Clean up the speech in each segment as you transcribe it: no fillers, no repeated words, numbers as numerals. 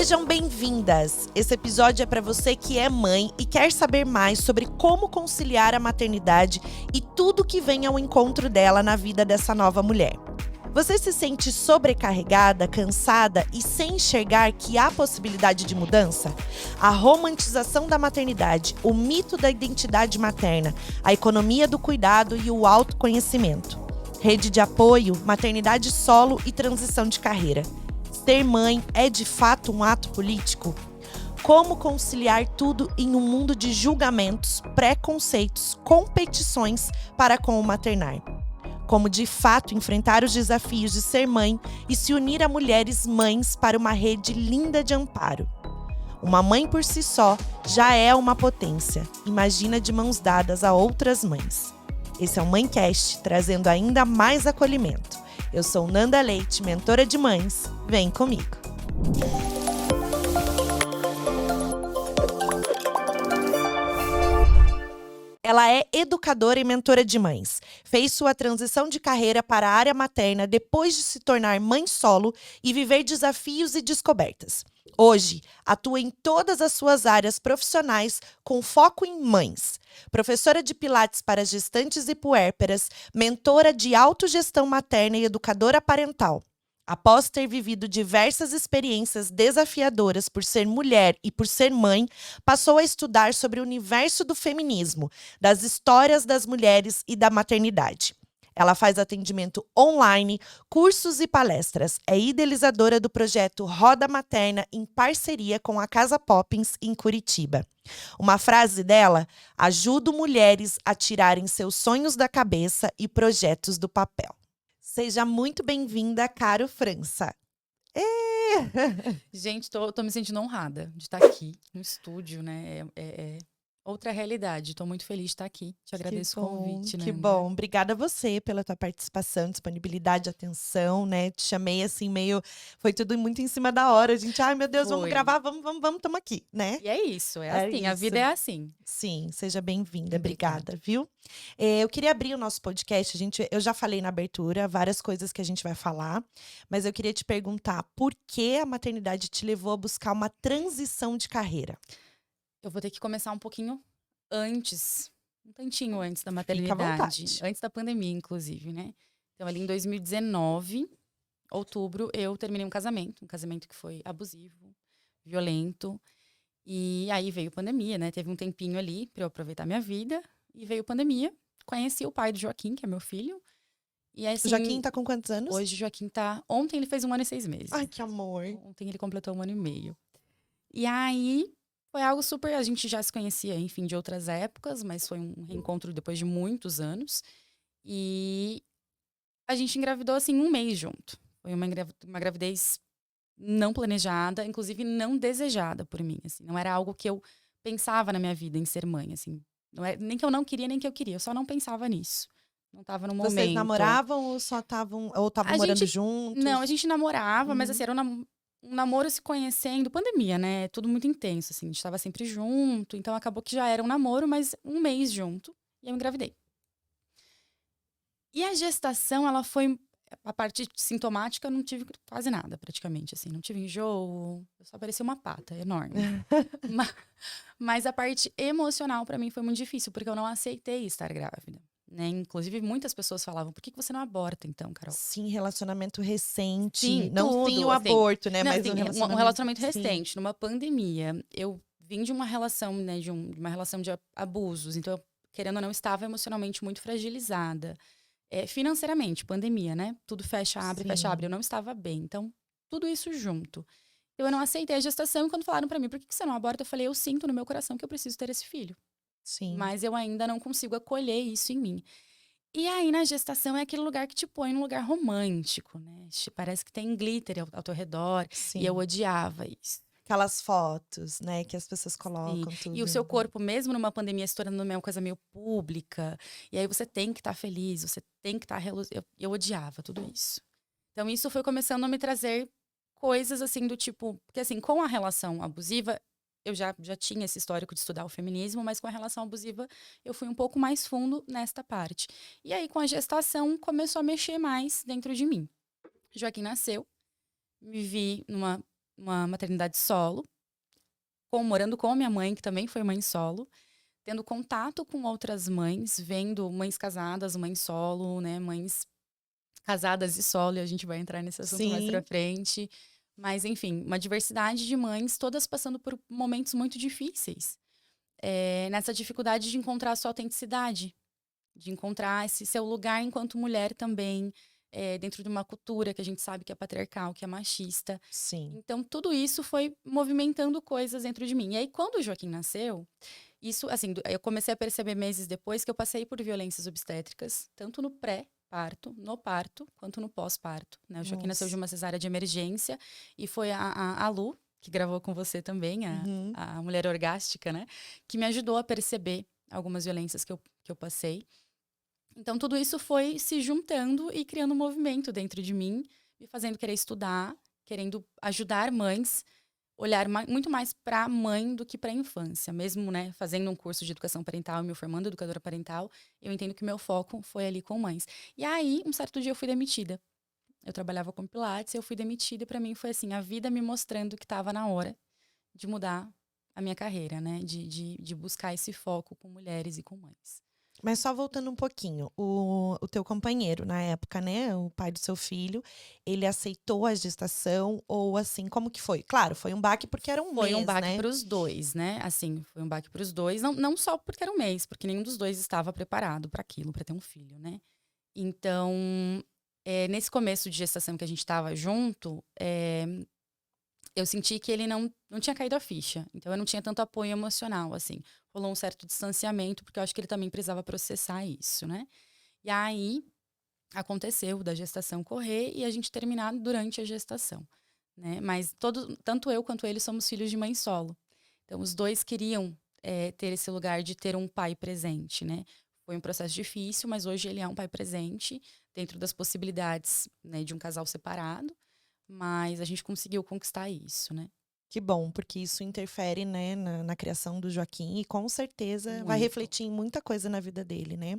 Sejam bem-vindas! Esse episódio é para você que é mãe e quer saber mais sobre como conciliar a maternidade e tudo que vem ao encontro dela na vida dessa nova mulher. Você se sente sobrecarregada, cansada e sem enxergar que há possibilidade de mudança? A romantização da maternidade, o mito da identidade materna, a economia do cuidado e o autoconhecimento. Rede de apoio, maternidade solo e transição de carreira. Ser mãe é de fato um ato político? Como conciliar tudo em um mundo de julgamentos, preconceitos, competições para com o maternar? Como de fato enfrentar os desafios de ser mãe e se unir a mulheres mães para uma rede linda de amparo? Uma mãe por si só já é uma potência. Imagina de mãos dadas a outras mães. Esse é o Mãecast, trazendo ainda mais acolhimento. Eu sou Nanda Leite, mentora de mães. Vem comigo! Ela é educadora e mentora de mães. Fez sua transição de carreira para a área materna depois de se tornar mãe solo e viver desafios e descobertas. Hoje, atua em todas as suas áreas profissionais com foco em mães. Professora de Pilates para gestantes e puérperas, mentora de autogestão materna e educadora parental. Após ter vivido diversas experiências desafiadoras por ser mulher e por ser mãe, passou a estudar sobre o universo do feminismo, das histórias das mulheres e da maternidade. Ela faz atendimento online, cursos e palestras. É idealizadora do projeto Roda Materna em parceria com a Casa Poppins em Curitiba. Uma frase dela: ajudo mulheres a tirarem seus sonhos da cabeça e projetos do papel. Seja muito bem-vinda, Caro França. Gente, tô me sentindo honrada de estar aqui no estúdio, né? É outra realidade. Tô muito feliz de estar aqui. Te agradeço o convite, né? Que bom. Obrigada a você pela tua participação, disponibilidade, atenção, né? Te chamei assim meio... Foi tudo muito em cima da hora. A gente, ai meu Deus, vamos Foi. gravar, vamos, tamo aqui, né? E é isso, É assim, a isso. vida é assim. Sim, seja bem-vinda, Obrigada. obrigada, viu? Eu queria abrir o nosso podcast, eu já falei na abertura várias coisas que a gente vai falar, mas eu queria te perguntar, por que a maternidade te levou a buscar uma transição de carreira? Eu vou ter que começar um pouquinho antes, um tantinho antes da Fica à maternidade. vontade. Antes da pandemia, inclusive, né? Então, ali em 2019, outubro, eu terminei um casamento que foi abusivo, violento. E aí veio pandemia, né? Teve um tempinho ali pra eu aproveitar minha vida. E veio pandemia. Conheci o pai do Joaquim, que é meu filho. E aí, O assim, Joaquim tá com quantos anos? hoje o Joaquim tá... Ontem ele fez 1 ano e 6 meses. Ai, que amor. Ontem ele completou 1 ano e meio. E aí, foi algo super... A gente já se conhecia, enfim, de outras épocas. Mas foi um reencontro depois de muitos anos. E a gente engravidou, assim, 1 mês junto. Foi uma gravidez não planejada, inclusive não desejada por mim, assim. Não era algo que eu pensava na minha vida em ser mãe, assim. Não é, nem que eu não queria, nem que eu queria. Eu só não pensava nisso. Não estava no Vocês momento. namoravam ou só estavam A morando gente, juntos? não, a gente namorava, mas Uhum. assim, era um namoro se conhecendo, pandemia, né? Tudo muito intenso, assim. A gente tava sempre junto, então acabou que já era um namoro, mas 1 mês junto. E eu engravidei. E a gestação, ela foi... A parte sintomática, eu não tive quase nada, praticamente, assim. Não tive enjoo, só parecia uma pata enorme. Mas a parte emocional, pra mim, foi muito difícil, porque eu não aceitei estar grávida, né? Inclusive, muitas pessoas falavam, por que você não aborta, então, Carol? Sim, relacionamento recente. Sim, Não sim tudo, o assim. aborto, né? Não, Mas assim, o um relacionamento sim. recente, numa pandemia. Eu vim de uma relação, né, de uma relação de abusos. Então, eu, querendo ou não, estava emocionalmente muito fragilizada. Financeiramente, pandemia, né? Tudo fecha, abre, fecha, abre. Eu não estava bem. Então, tudo isso junto. Eu não aceitei a gestação e quando falaram pra mim, por que você não aborta? Eu falei, eu sinto no meu coração que eu preciso ter esse filho. Sim. Mas eu ainda não consigo acolher isso em mim. E aí, na gestação, é aquele lugar que te põe num lugar romântico, né? Parece que tem glitter ao teu redor. Sim. E eu odiava isso. Aquelas fotos, né, que as pessoas colocam, Sim. tudo. E o seu corpo, mesmo numa pandemia, se tornando uma coisa meio pública. E aí você tem que estar feliz, você tem que estar reluzente. Eu odiava tudo isso. Então, isso foi começando a me trazer coisas, assim, do tipo... Porque, assim, com a relação abusiva, eu já tinha esse histórico de estudar o feminismo, mas com a relação abusiva, eu fui um pouco mais fundo nesta parte. E aí, com a gestação, começou a mexer mais dentro de mim. Joaquim nasceu, me vi numa uma maternidade solo, morando com a minha mãe, que também foi mãe solo, tendo contato com outras mães, vendo mães casadas, mães solo, né, mães casadas e solo, e a gente vai entrar nesse assunto mais pra Sim, frente. Mas, enfim, uma diversidade de mães, todas passando por momentos muito difíceis. Nessa dificuldade de encontrar a sua autenticidade, de encontrar esse seu lugar enquanto mulher também, dentro de uma cultura que a gente sabe que é patriarcal, que é machista. sim. Então, tudo isso foi movimentando coisas dentro de mim. E aí, quando o Joaquim nasceu, isso, assim, eu comecei a perceber meses depois que eu passei por violências obstétricas, tanto no pré-parto, no parto, quanto no pós-parto, né? O Joaquim nasceu de Nossa. uma cesárea de emergência e foi a Lu, que gravou com você também, Uhum. a mulher orgástica, né? Que me ajudou a perceber algumas violências que eu passei. Então, tudo isso foi se juntando e criando um movimento dentro de mim, me fazendo querer estudar, querendo ajudar mães, olhar muito mais para a mãe do que para a infância. Mesmo, né, fazendo um curso de educação parental e me formando educadora parental, eu entendo que o meu foco foi ali com mães. E aí, um certo dia eu fui demitida. Eu trabalhava com Pilates, eu fui demitida e para mim foi assim, a vida me mostrando que estava na hora de mudar a minha carreira, né, de buscar esse foco com mulheres e com mães. Mas só voltando um pouquinho, o teu companheiro na época, né, o pai do seu filho, ele aceitou a gestação ou assim, como que foi? Claro, foi um baque porque era um Foi um mês, baque né? para os dois, né? Assim, foi um baque para os dois, não só porque era um mês, porque nenhum dos dois estava preparado para aquilo, para ter um filho, né? Então, nesse começo de gestação que a gente estava junto, eu senti que ele não tinha caído a ficha. Então, eu não tinha tanto apoio emocional, assim. Rolou um certo distanciamento, porque eu acho que ele também precisava processar isso, né? E aí, aconteceu da gestação correr e a gente terminar durante a gestação, né? Mas tanto eu quanto ele somos filhos de mãe solo. Então, os dois queriam ter esse lugar de ter um pai presente, né? Foi um processo difícil, mas hoje ele é um pai presente, dentro das possibilidades, né, de um casal separado. Mas a gente conseguiu conquistar isso, né? Que bom, porque isso interfere, né, na criação do Joaquim e com certeza vai Muito. refletir em muita coisa na vida dele, né?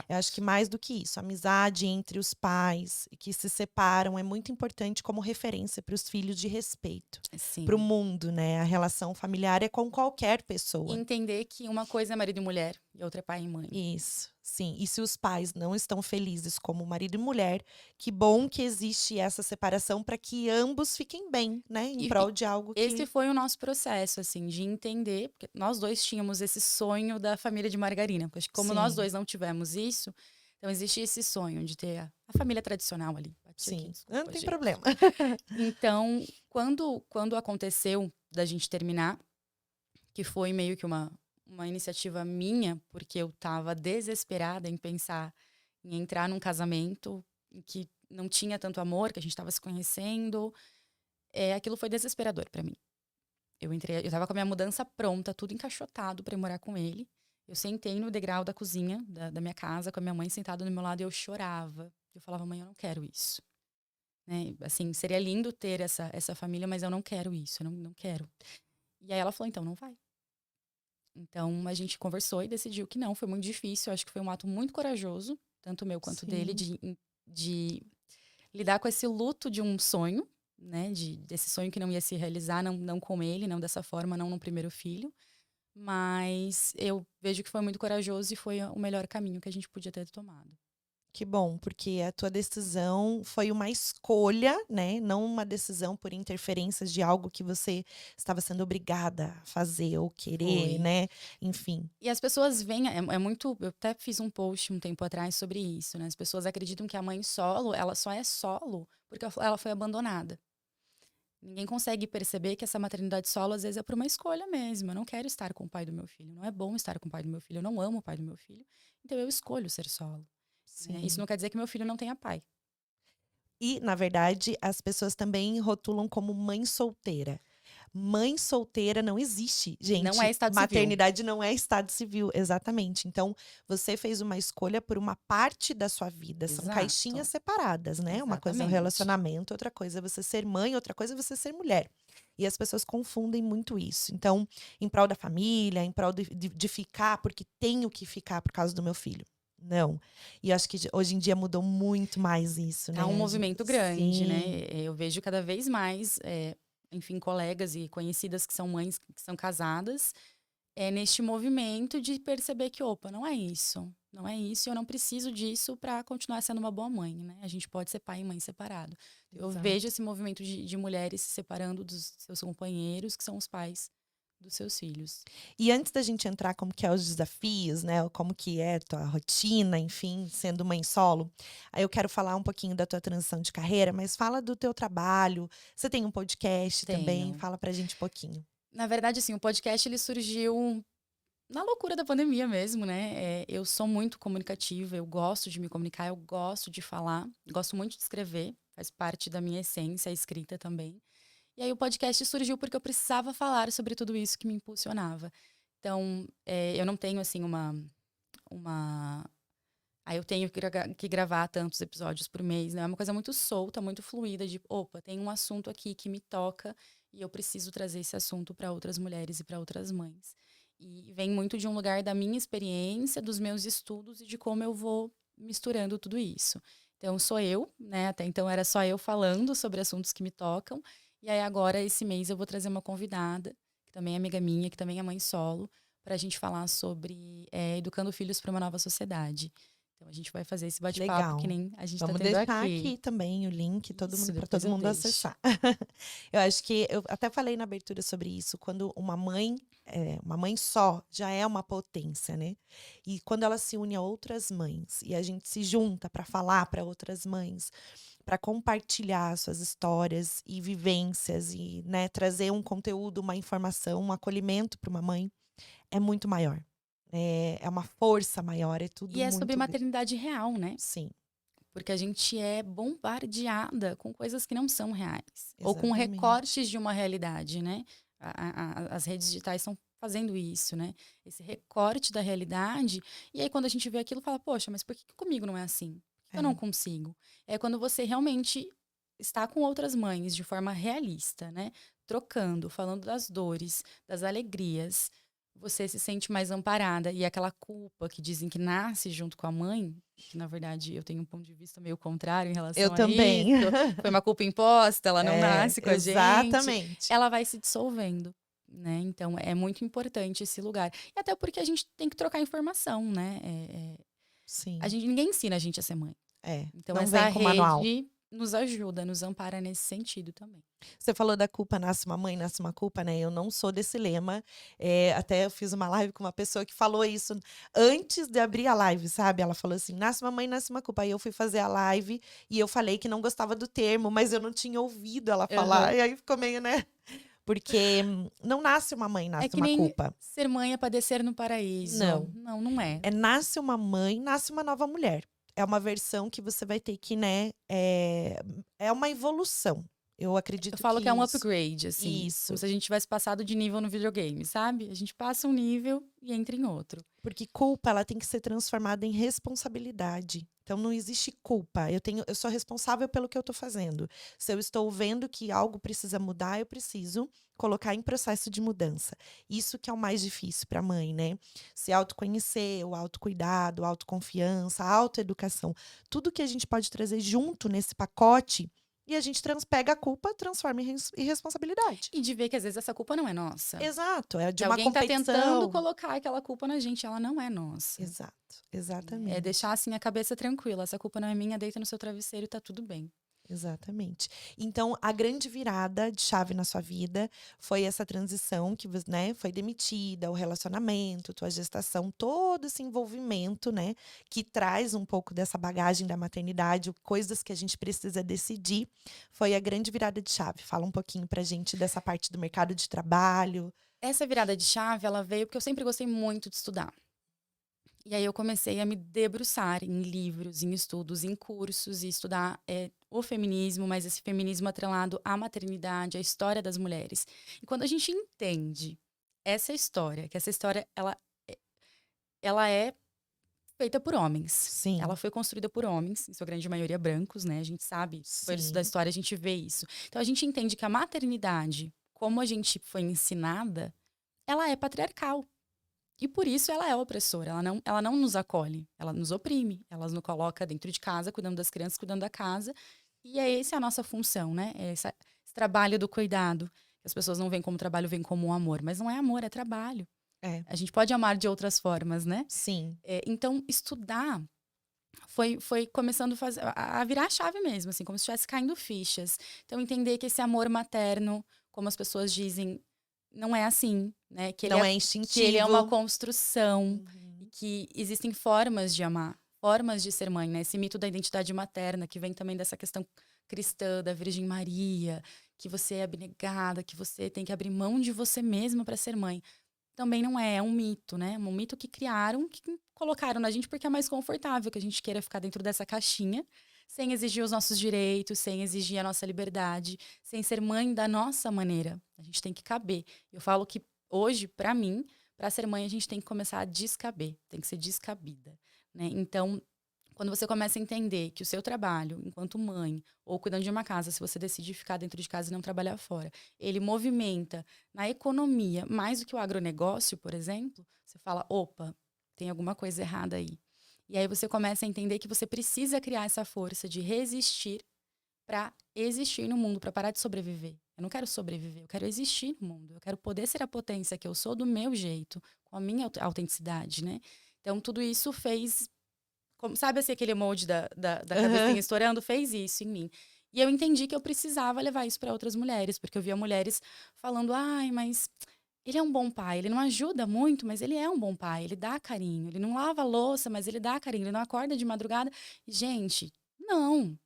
Eu acho que Exato. mais do que isso, a amizade entre os pais que se separam é muito importante como referência para os filhos de respeito, para o Sim. mundo, né? A relação familiar é com qualquer E pessoa. entender que uma coisa é marido e mulher e outra é pai e mãe. Isso, sim. E se os pais não estão felizes como marido e mulher, que bom que existe essa separação para que ambos fiquem bem, né? Em E prol de algo esse que. foi o nosso processo, assim, de entender, porque nós dois tínhamos esse sonho da família de margarina. Porque acho que como nós Sim, dois não tivemos isso, então existia esse sonho de ter a família tradicional ali. Bati aqui, sim. Não desculpa, tem gente. problema. Então, quando aconteceu da gente terminar, que foi meio que uma iniciativa minha, porque eu estava desesperada em pensar em entrar num casamento em que não tinha tanto amor, que a gente estava se conhecendo, aquilo foi desesperador para mim. Eu tava com a minha mudança pronta, tudo encaixotado pra ir morar com ele. Eu sentei no degrau da cozinha da minha casa, com a minha mãe sentada do meu lado, e eu chorava. Eu falava, mãe, eu não quero isso. Né? Assim, seria lindo ter essa família, mas eu não quero isso, eu não quero. E aí ela falou, então não vai. Então a gente conversou e decidiu que não, foi muito difícil. Eu acho que foi um ato muito corajoso, tanto meu quanto dele, Sim. de lidar com esse luto de um sonho, né? Desse sonho que não ia se realizar, não com ele, não dessa forma, não no primeiro filho. Mas eu vejo que foi muito corajoso e foi o melhor caminho que a gente podia ter tomado. Que bom, porque a tua decisão foi uma escolha, né? Não uma decisão por interferências de algo que você estava sendo obrigada a fazer ou querer, Foi. né? Enfim. E as pessoas veem, é muito. Eu até fiz um post um tempo atrás sobre isso, né? As pessoas acreditam que a mãe solo, ela só é solo porque ela foi abandonada. Ninguém consegue perceber que essa maternidade solo, às vezes, é por uma escolha mesmo. Eu não quero estar com o pai do meu filho. Não é bom estar com o pai do meu filho. Eu não amo o pai do meu filho. Então eu escolho ser solo. Né? Isso Sim. não quer dizer que meu filho não tenha pai. E, na verdade, as pessoas também rotulam como mãe solteira. Mãe solteira não existe, Não é gente. estado civil. Maternidade não é estado civil, exatamente. Então, você fez uma escolha por uma parte da sua vida. São caixinhas Exato. separadas, né? Uma coisa é o Exatamente. relacionamento, outra coisa é você ser mãe, outra coisa é você ser mulher. E as pessoas confundem muito isso. Então, em prol da família, em prol de ficar, porque tenho que ficar por causa do meu filho. Não. E acho que hoje em dia mudou muito mais isso, Tá um né? movimento grande, Sim, né? Eu vejo cada vez mais enfim, colegas e conhecidas que são mães, que são casadas, neste movimento de perceber que, opa, não é isso. Não é isso, eu não preciso disso para continuar sendo uma boa mãe, né? A gente pode ser pai e mãe separado. Eu Exato. vejo esse movimento de mulheres se separando dos seus companheiros, que são os pais dos seus filhos. E antes da gente entrar como que é os desafios, né, como que é a tua rotina, enfim, sendo mãe solo, aí eu quero falar um pouquinho da tua transição de carreira, mas fala do teu trabalho. Você tem um podcast também? Tenho. Fala pra gente um pouquinho. Na verdade, assim, o podcast ele surgiu na loucura da pandemia mesmo, né? Eu sou muito comunicativa, eu gosto de me comunicar, eu gosto de falar, gosto muito de escrever, faz parte da minha essência, a escrita também. E aí o podcast surgiu porque eu precisava falar sobre tudo isso que me impulsionava. Então, eu não tenho, assim, uma... Aí eu tenho que gravar tantos episódios por mês, né? É uma coisa muito solta, muito fluida, de, opa, tem um assunto aqui que me toca e eu preciso trazer esse assunto para outras mulheres e para outras mães. E vem muito de um lugar da minha experiência, dos meus estudos e de como eu vou misturando tudo isso. Então, sou eu, né? Até então era só eu falando sobre assuntos que me tocam. E aí agora, esse mês, eu vou trazer uma convidada, que também é amiga minha, que também é mãe solo, para a gente falar sobre educando filhos para uma nova sociedade. Então, a gente vai fazer esse bate-papo que Legal. nem a gente está Vamos tendo deixar aqui. aqui também o link Isso, para depois todo eu mundo deixo. acessar. Eu acho que eu até falei na abertura sobre isso, quando uma mãe só já é uma potência, né? E quando ela se une a outras mães e a gente se junta para falar para outras mães, para compartilhar suas histórias e vivências e, né, trazer um conteúdo, uma informação, um acolhimento para uma mãe, é muito maior. É uma força maior, é tudo E é sobre muito. maternidade real, né? Sim, Porque a gente é bombardeada com coisas que não são reais. Ou com exatamente. recortes de uma realidade, né? As redes digitais estão fazendo isso, né? Esse recorte da realidade. E aí, quando a gente vê aquilo, fala, poxa, mas por que comigo não é assim? Por que eu não É. consigo? É quando você realmente está com outras mães de forma realista, né? Trocando, falando das dores, das alegrias. Você se sente mais amparada. E aquela culpa que dizem que nasce junto com a mãe, que na verdade eu tenho um ponto de vista meio contrário em Eu relação a também. isso. Foi uma culpa imposta, ela não É, nasce com a gente. exatamente. Ela vai se dissolvendo, né? Então é muito importante esse lugar. E até porque a gente tem que trocar informação, né? Sim, Ninguém ensina a gente a ser mãe. Então não essa vem com manual. rede nos ajuda, nos ampara nesse sentido também. Você falou da culpa nasce uma mãe, nasce uma culpa, né? Eu não sou desse lema. Até eu fiz uma live com uma pessoa que falou isso antes de abrir a live, sabe? Ela falou assim: nasce uma mãe, nasce uma culpa. Aí eu fui fazer a live e eu falei que não gostava do termo, mas eu não tinha ouvido ela falar. Uhum. E aí ficou meio, né? Porque não nasce uma mãe, É nasce que uma nem culpa. ser mãe é padecer no paraíso. Não. Não, não é. Nasce uma mãe, nasce uma nova mulher. É uma versão que você vai ter que, né? É uma evolução. Eu Eu acredito falo que que é um isso. upgrade, assim. Como Isso. se a gente tivesse passado de nível no videogame, sabe? A gente passa um nível e entra em outro. Porque culpa, ela tem que ser transformada em responsabilidade. Então não existe culpa. Eu sou responsável pelo que eu estou fazendo. Se eu estou vendo que algo precisa mudar, eu preciso colocar em processo de mudança. Isso que é o mais difícil para a mãe, né? Se autoconhecer, o autocuidado, a autoconfiança, a autoeducação, tudo que a gente pode trazer junto nesse pacote e a gente pega a culpa, transforma em responsabilidade. E de ver que às vezes essa culpa não é nossa. Exato, é de Que uma alguém tá tentando competição. colocar aquela culpa na gente, ela não é nossa. Exato, É exatamente. deixar assim a cabeça tranquila. Essa culpa não é minha, deita no seu travesseiro e tá tudo bem. Exatamente. Então, a grande virada de chave na sua vida foi essa transição que, né, foi demitida, o relacionamento, tua gestação, todo esse envolvimento, né, que traz um pouco dessa bagagem da maternidade, coisas que a gente precisa decidir, foi a grande virada de chave. Fala um pouquinho pra gente dessa parte do mercado de trabalho. Essa virada de chave, ela veio porque eu sempre gostei muito de estudar. E aí eu comecei a me debruçar em livros, em estudos, em cursos e estudar o feminismo, mas esse feminismo atrelado à maternidade, à história das mulheres. E quando a gente entende essa história, que essa história ela é feita por homens. Sim. Ela foi construída por homens, em sua grande maioria brancos, né? A gente sabe, por isso da Sim. história a gente vê isso. Então a gente entende que a maternidade, como a gente foi ensinada, ela é patriarcal. E por isso ela é opressora, ela não nos acolhe, ela nos oprime, ela nos coloca dentro de casa, cuidando das crianças, cuidando da casa. E essa é a nossa função, né? esse trabalho do cuidado. As pessoas não veem como trabalho, veem como um amor. Mas não é amor, é trabalho. É. A gente pode amar de outras formas, né? Sim. Então, estudar foi começando a virar a chave mesmo, assim, como se estivesse caindo fichas. Então, entender que esse amor materno, como as pessoas dizem, não é assim, né? Que Não é que ele é uma instintivo. construção e Uhum. que existem formas de amar, formas de ser mãe, né? Esse mito da identidade materna, que vem também dessa questão cristã, da Virgem Maria, que você é abnegada, que você tem que abrir mão de você mesma para ser mãe. Também não é um mito, né? Um mito que criaram, que colocaram na gente porque é mais confortável que a gente queira ficar dentro dessa caixinha, sem exigir os nossos direitos, sem exigir a nossa liberdade, sem ser mãe da nossa maneira. A gente tem que caber. Eu falo que hoje, para mim, para ser mãe, a gente tem que começar a descaber, tem que ser descabida, né? Então, quando você começa a entender que o seu trabalho, enquanto mãe, ou cuidando de uma casa, se você decide ficar dentro de casa e não trabalhar fora, ele movimenta na economia mais do que o agronegócio, por exemplo, você fala, opa, tem alguma coisa errada aí. E aí você começa a entender que você precisa criar essa força de resistir para existir no mundo, para parar de sobreviver. Eu não quero sobreviver, eu quero existir no mundo. Eu quero poder ser a potência que eu sou do meu jeito, com a minha autenticidade, né? Então, tudo isso fez sabe assim, aquele emoji da cabecinha Aham. estourando? Fez isso em mim. E eu entendi que eu precisava levar isso para outras mulheres, porque eu via mulheres falando, ai, mas ele é um bom pai, ele não ajuda muito, mas ele é um bom pai, ele dá carinho, ele não lava a louça, mas ele dá carinho, ele não acorda de madrugada. E, gente, não.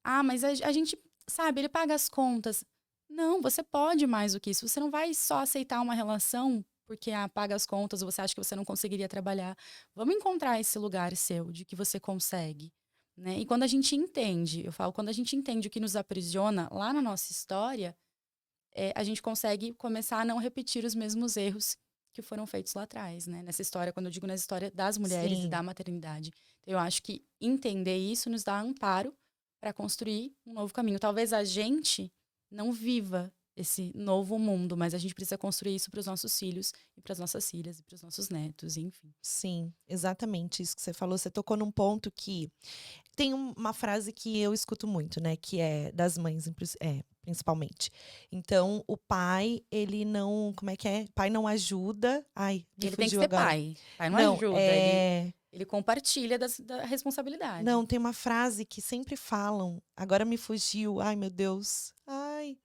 Ah, mas a gente, sabe, ele paga as contas. Não, você pode mais do que isso. Você não vai só aceitar uma relação porque paga as contas ou você acha que você não conseguiria trabalhar. Vamos encontrar esse lugar seu de que você consegue, né? E quando a gente entende, eu falo, quando a gente entende o que nos aprisiona lá na nossa história, a gente consegue começar a não repetir os mesmos erros que foram feitos lá atrás, né? Nessa história, quando eu digo nessa história das mulheres e Sim. da maternidade. Então, eu acho que entender isso nos dá amparo para construir um novo caminho. Talvez a gente não viva esse novo mundo, mas a gente precisa construir isso para os nossos filhos e para as nossas filhas e para os nossos netos, enfim. Sim, exatamente isso que você falou. Você tocou num ponto que tem uma frase que eu escuto muito, né, que é das mães, principalmente. Então, o pai, ele não, como é que é? Pai não ajuda. Ai, me Ele tem que fugiu ser agora. pai. Pai não Não, ajuda, ele compartilha da responsabilidade. não, tem uma frase que sempre falam. Agora me fugiu. Ai, meu Deus. Ai,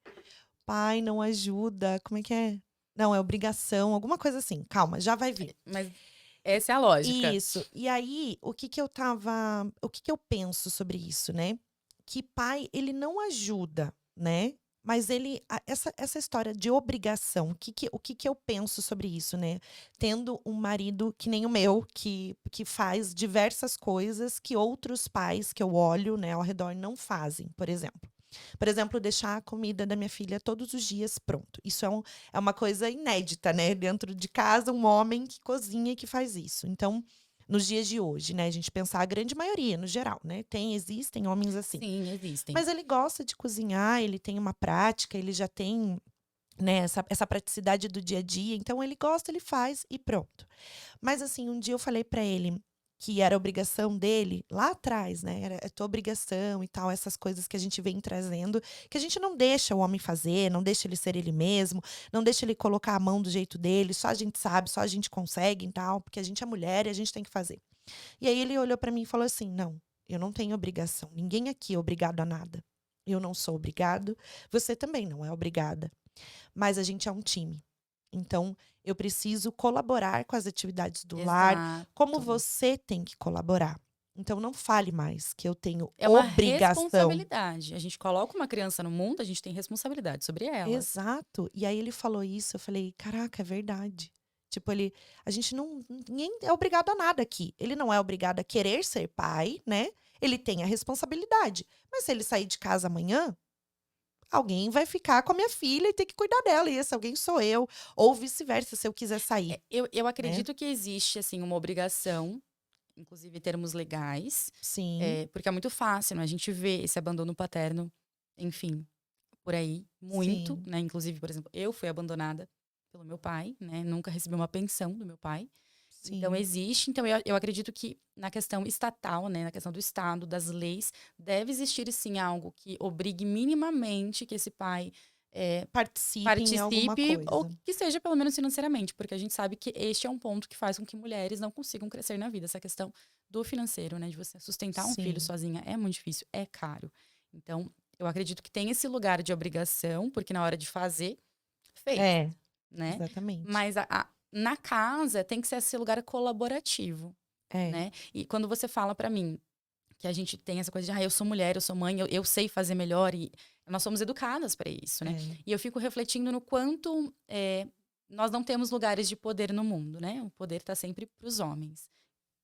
pai não ajuda. Como é que é? Não, é obrigação, alguma coisa assim. Calma, já vai vir. Mas essa é a lógica. Isso. E aí, o que que eu penso sobre isso, né? Que pai, ele não ajuda, né? Mas essa história de obrigação, o que que eu penso sobre isso, né? Tendo um marido que nem o meu, que faz diversas coisas que outros pais que eu olho, né, ao redor não fazem, por exemplo. Por exemplo, deixar a comida da minha filha todos os dias pronto. Isso é uma coisa inédita, né? Dentro de casa, um homem que cozinha e que faz isso. Então, nos dias de hoje, né? A gente pensar a grande maioria, no geral, né? Existem homens assim. Sim, existem. Mas ele gosta de cozinhar, ele tem uma prática, ele já tem, né, essa praticidade do dia a dia. Então, ele gosta, ele faz e pronto. Mas assim, um dia eu falei pra ele que era obrigação dele lá atrás, né? É tua obrigação e tal, essas coisas que a gente vem trazendo, que a gente não deixa o homem fazer, não deixa ele ser ele mesmo, não deixa ele colocar a mão do jeito dele, só a gente sabe, só a gente consegue e tal, porque a gente é mulher e a gente tem que fazer. E aí ele olhou pra mim e falou assim: "Não, eu não tenho obrigação. Ninguém aqui é obrigado a nada. Eu não sou obrigado, você também não é obrigada. Mas a gente é um time. Então, eu preciso colaborar com as atividades do lar, como Exato. você tem que colaborar. Então, não fale mais que eu tenho É uma obrigação." responsabilidade. A gente coloca uma criança no mundo, a gente tem responsabilidade sobre ela. Exato. E aí ele falou isso, eu falei: "Caraca, é verdade." Tipo, a gente não, ninguém é obrigado a nada aqui. Ele não é obrigado a querer ser pai, né? Ele tem a responsabilidade. Mas se ele sair de casa amanhã, alguém vai ficar com a minha filha e ter que cuidar dela. E esse alguém sou eu. Ou vice-versa, se eu quiser sair, Eu né? acredito que existe, assim, uma obrigação, inclusive em termos legais, Sim, porque é muito fácil, né? A gente vê esse abandono paterno, enfim, por aí, muito, sim, né? Inclusive, por exemplo, eu fui abandonada pelo meu pai, né? Nunca recebi uma pensão do meu pai. Então, Sim. existe. Então, eu acredito que na questão estatal, né, na questão do Estado, das leis, deve existir, sim, algo que obrigue minimamente que esse pai Participe em alguma participe, ou coisa. que seja pelo menos financeiramente, porque a gente sabe que este é um ponto que faz com que mulheres não consigam crescer na vida. Essa questão do financeiro, né, de você sustentar um filho Sim. sozinha é muito difícil, é caro. Então, eu acredito que tem esse lugar de obrigação, porque na hora de fazer, fez, É, né? exatamente. Mas na casa tem que ser esse lugar colaborativo, É, né? E quando você fala pra mim que a gente tem essa coisa de, eu sou mulher, eu sou mãe, eu sei fazer melhor, e nós somos educadas para isso, né? é. E eu fico refletindo no quanto nós não temos lugares de poder no mundo, né? O poder está sempre para os homens,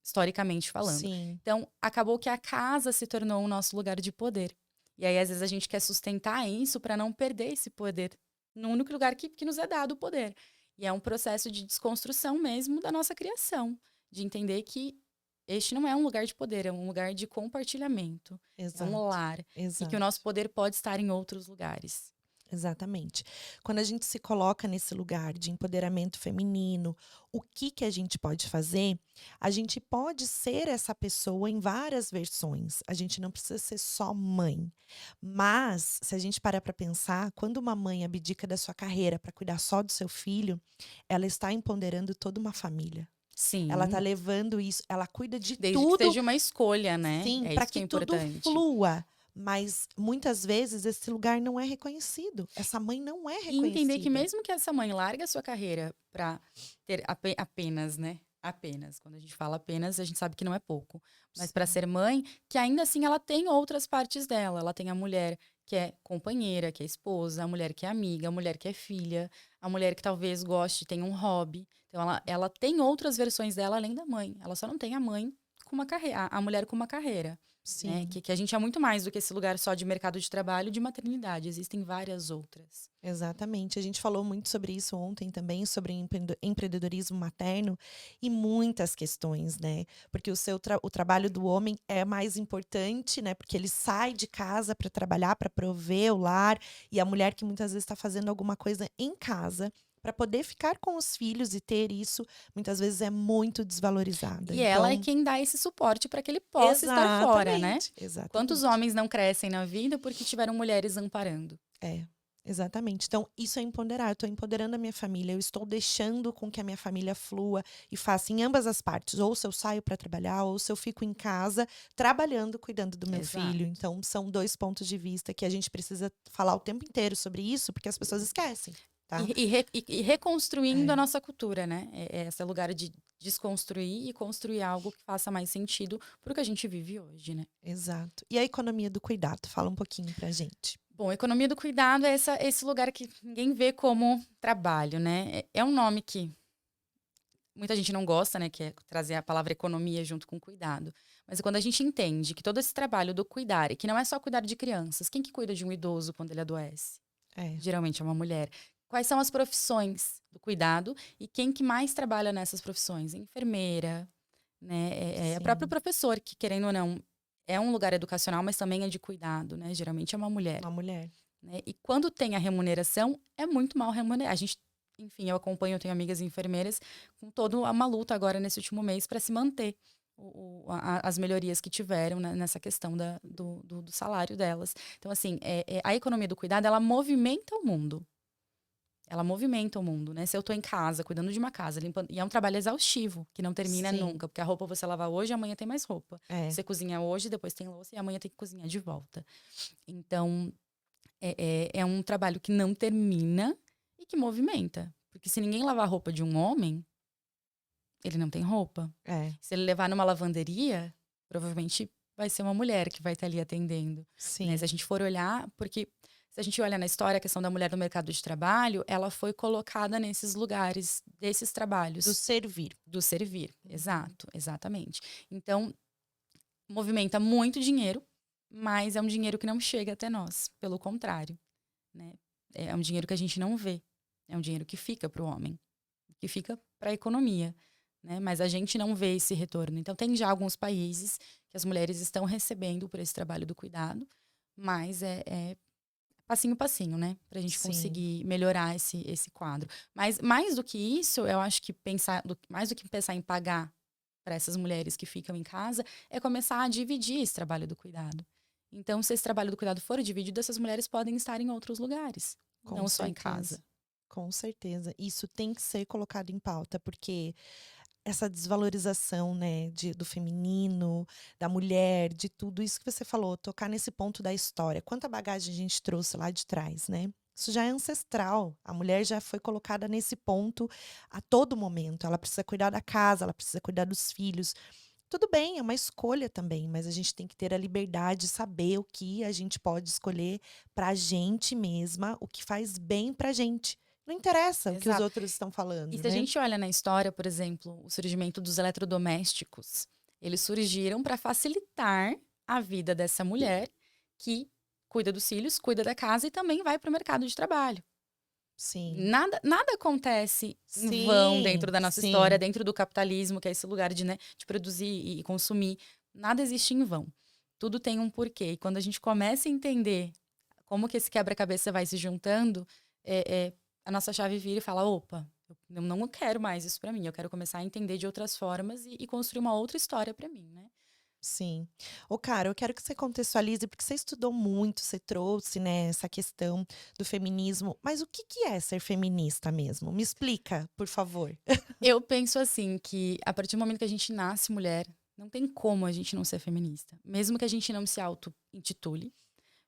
historicamente falando. Sim, Então, acabou que a casa se tornou o nosso lugar de poder. E aí, às vezes, a gente quer sustentar isso para não perder esse poder no único lugar que nos é dado o poder. E é um processo de desconstrução mesmo da nossa criação, de entender que este não é um lugar de poder, é um lugar de compartilhamento, é um exato. lar, e que o nosso Exato. poder pode estar em outros lugares. Exatamente. Quando a gente se coloca nesse lugar de empoderamento feminino, o que que a gente pode fazer? A gente pode ser essa pessoa em várias versões. A gente não precisa ser só mãe. Mas, se a gente parar para pensar, quando uma mãe abdica da sua carreira para cuidar só do seu filho, ela está empoderando toda uma família. Ela está Sim, levando isso, ela cuida de desde que tudo. seja uma escolha, né? Sim, É para isso que que é tudo importante. flua, mas muitas vezes esse lugar não é reconhecido, essa mãe não é E entender que reconhecida. mesmo que essa mãe largue a sua carreira para ter apenas, né? Apenas. Quando a gente fala apenas, a gente sabe que não é pouco. Mas para Sim, ser mãe, que ainda assim ela tem outras partes dela. Ela tem a mulher que é companheira, que é esposa, a mulher que é amiga, a mulher que é filha, a mulher que talvez goste, tem um hobby. Então ela tem outras versões dela além da mãe. Ela só não tem a mãe com uma carreira, a mulher com uma carreira. Né? sim, Que a gente é muito mais do que esse lugar só de mercado de trabalho, de maternidade. Existem várias outras. exatamente. A gente falou muito sobre isso ontem também, sobre empreendedorismo materno e muitas questões, né? Porque o trabalho do homem é mais importante, né? Porque ele sai de casa para trabalhar, para prover o lar, e a mulher que muitas vezes está fazendo alguma coisa em casa para poder ficar com os filhos e ter isso, muitas vezes é muito desvalorizada. E ela é Então, quem dá esse suporte para que ele possa estar fora, né? exatamente, Quantos exatamente. homens não crescem na vida porque tiveram mulheres amparando? É, exatamente. Então, isso é empoderar. Eu estou empoderando a minha família, eu estou deixando com que a minha família flua e faça em ambas as partes. Ou se eu saio para trabalhar, ou se eu fico em casa trabalhando, cuidando do meu filho. Exato. Então, são dois pontos de vista que a gente precisa falar o tempo inteiro sobre isso, porque as pessoas esquecem, tá? E reconstruindo a É, nossa cultura, né? É esse lugar de desconstruir e construir algo que faça mais sentido pro que a gente vive hoje, né? exato. E a economia do cuidado? Fala um pouquinho pra gente. Bom, economia do cuidado é esse lugar que ninguém vê como trabalho, né? É um nome que muita gente não gosta, né? Que é trazer a palavra economia junto com cuidado. Mas quando a gente entende que todo esse trabalho do cuidar, e que não é só cuidar de crianças, quem que cuida de um idoso quando ele adoece? É, Geralmente é uma mulher. Quais são as profissões do cuidado e quem que mais trabalha nessas profissões? Enfermeira, né? É o próprio sim, professor, que querendo ou não, é um lugar educacional, mas também é de cuidado, né? Geralmente é uma mulher. uma mulher. Né? E quando tem a remuneração, é muito mal remunerado. A gente, enfim, eu acompanho, eu tenho amigas enfermeiras com toda uma luta agora nesse último mês para se manter as melhorias que tiveram, né, nessa questão do salário delas. Então, assim, a economia do cuidado, ela movimenta o mundo. Ela movimenta o mundo, né? Se eu estou em casa, cuidando de uma casa, limpando. E é um trabalho exaustivo, que não termina Sim, nunca. Porque a roupa você lava hoje, amanhã tem mais roupa. é, Você cozinha hoje, depois tem louça e amanhã tem que cozinhar de volta. Então, é um trabalho que não termina e que movimenta. Porque se ninguém lavar a roupa de um homem, ele não tem roupa. é, Se ele levar numa lavanderia, provavelmente vai ser uma mulher que vai estar ali atendendo. Né? Se a sim. gente for olhar, porque se a gente olhar na história a questão da mulher no mercado de trabalho, ela foi colocada nesses lugares, desses Do trabalhos, servir. do servir. Uhum. Exato, exatamente. Então, movimenta muito dinheiro, mas é um dinheiro que não chega até nós. Pelo contrário, né? É um dinheiro que a gente não vê. É um dinheiro que fica para o homem, que fica para a economia, né? Mas a gente não vê esse retorno. Então, tem já alguns países que as mulheres estão recebendo por esse trabalho do cuidado, mas é passinho a passinho, né? Pra gente Sim. conseguir melhorar esse quadro. Mas mais do que isso, eu acho que mais do que pensar em pagar para essas mulheres que ficam em casa, é começar a dividir esse trabalho do cuidado. Então, se esse trabalho do cuidado for dividido, essas mulheres podem estar em outros lugares, Com não só em certeza. casa. Com certeza. Isso tem que ser colocado em pauta, porque essa desvalorização, né, do feminino, da mulher, de tudo isso que você falou, tocar nesse ponto da história. Quanta bagagem a gente trouxe lá de trás, né? Isso já é ancestral. A mulher já foi colocada nesse ponto a todo momento. Ela precisa cuidar da casa, ela precisa cuidar dos filhos. Tudo bem, é uma escolha também, mas a gente tem que ter a liberdade de saber o que a gente pode escolher pra gente mesma, o que faz bem pra gente. Não interessa o que os Exato. outros estão E falando, se a né? gente olha na história, por exemplo, o surgimento dos eletrodomésticos, eles surgiram para facilitar a vida dessa mulher que cuida dos filhos, cuida da casa e também vai para o mercado de trabalho. Sim. Nada acontece em vão Sim, dentro da nossa história, sim. dentro do capitalismo, que é esse lugar de, né, de produzir e consumir. Nada existe em vão. Tudo tem um porquê. E quando a gente começa a entender como que esse quebra-cabeça vai se juntando, a nossa chave vira e fala: opa, eu não quero mais isso pra mim. Eu quero começar a entender de outras formas e construir uma outra história pra mim, né? Sim. Ô, cara, eu quero que você contextualize, porque você estudou muito, você trouxe, né, essa questão do feminismo. Mas o que que é ser feminista mesmo? Me explica, por favor. Eu penso assim que a partir do momento que a gente nasce mulher, não tem como a gente não ser feminista. Mesmo que a gente não se auto-intitule,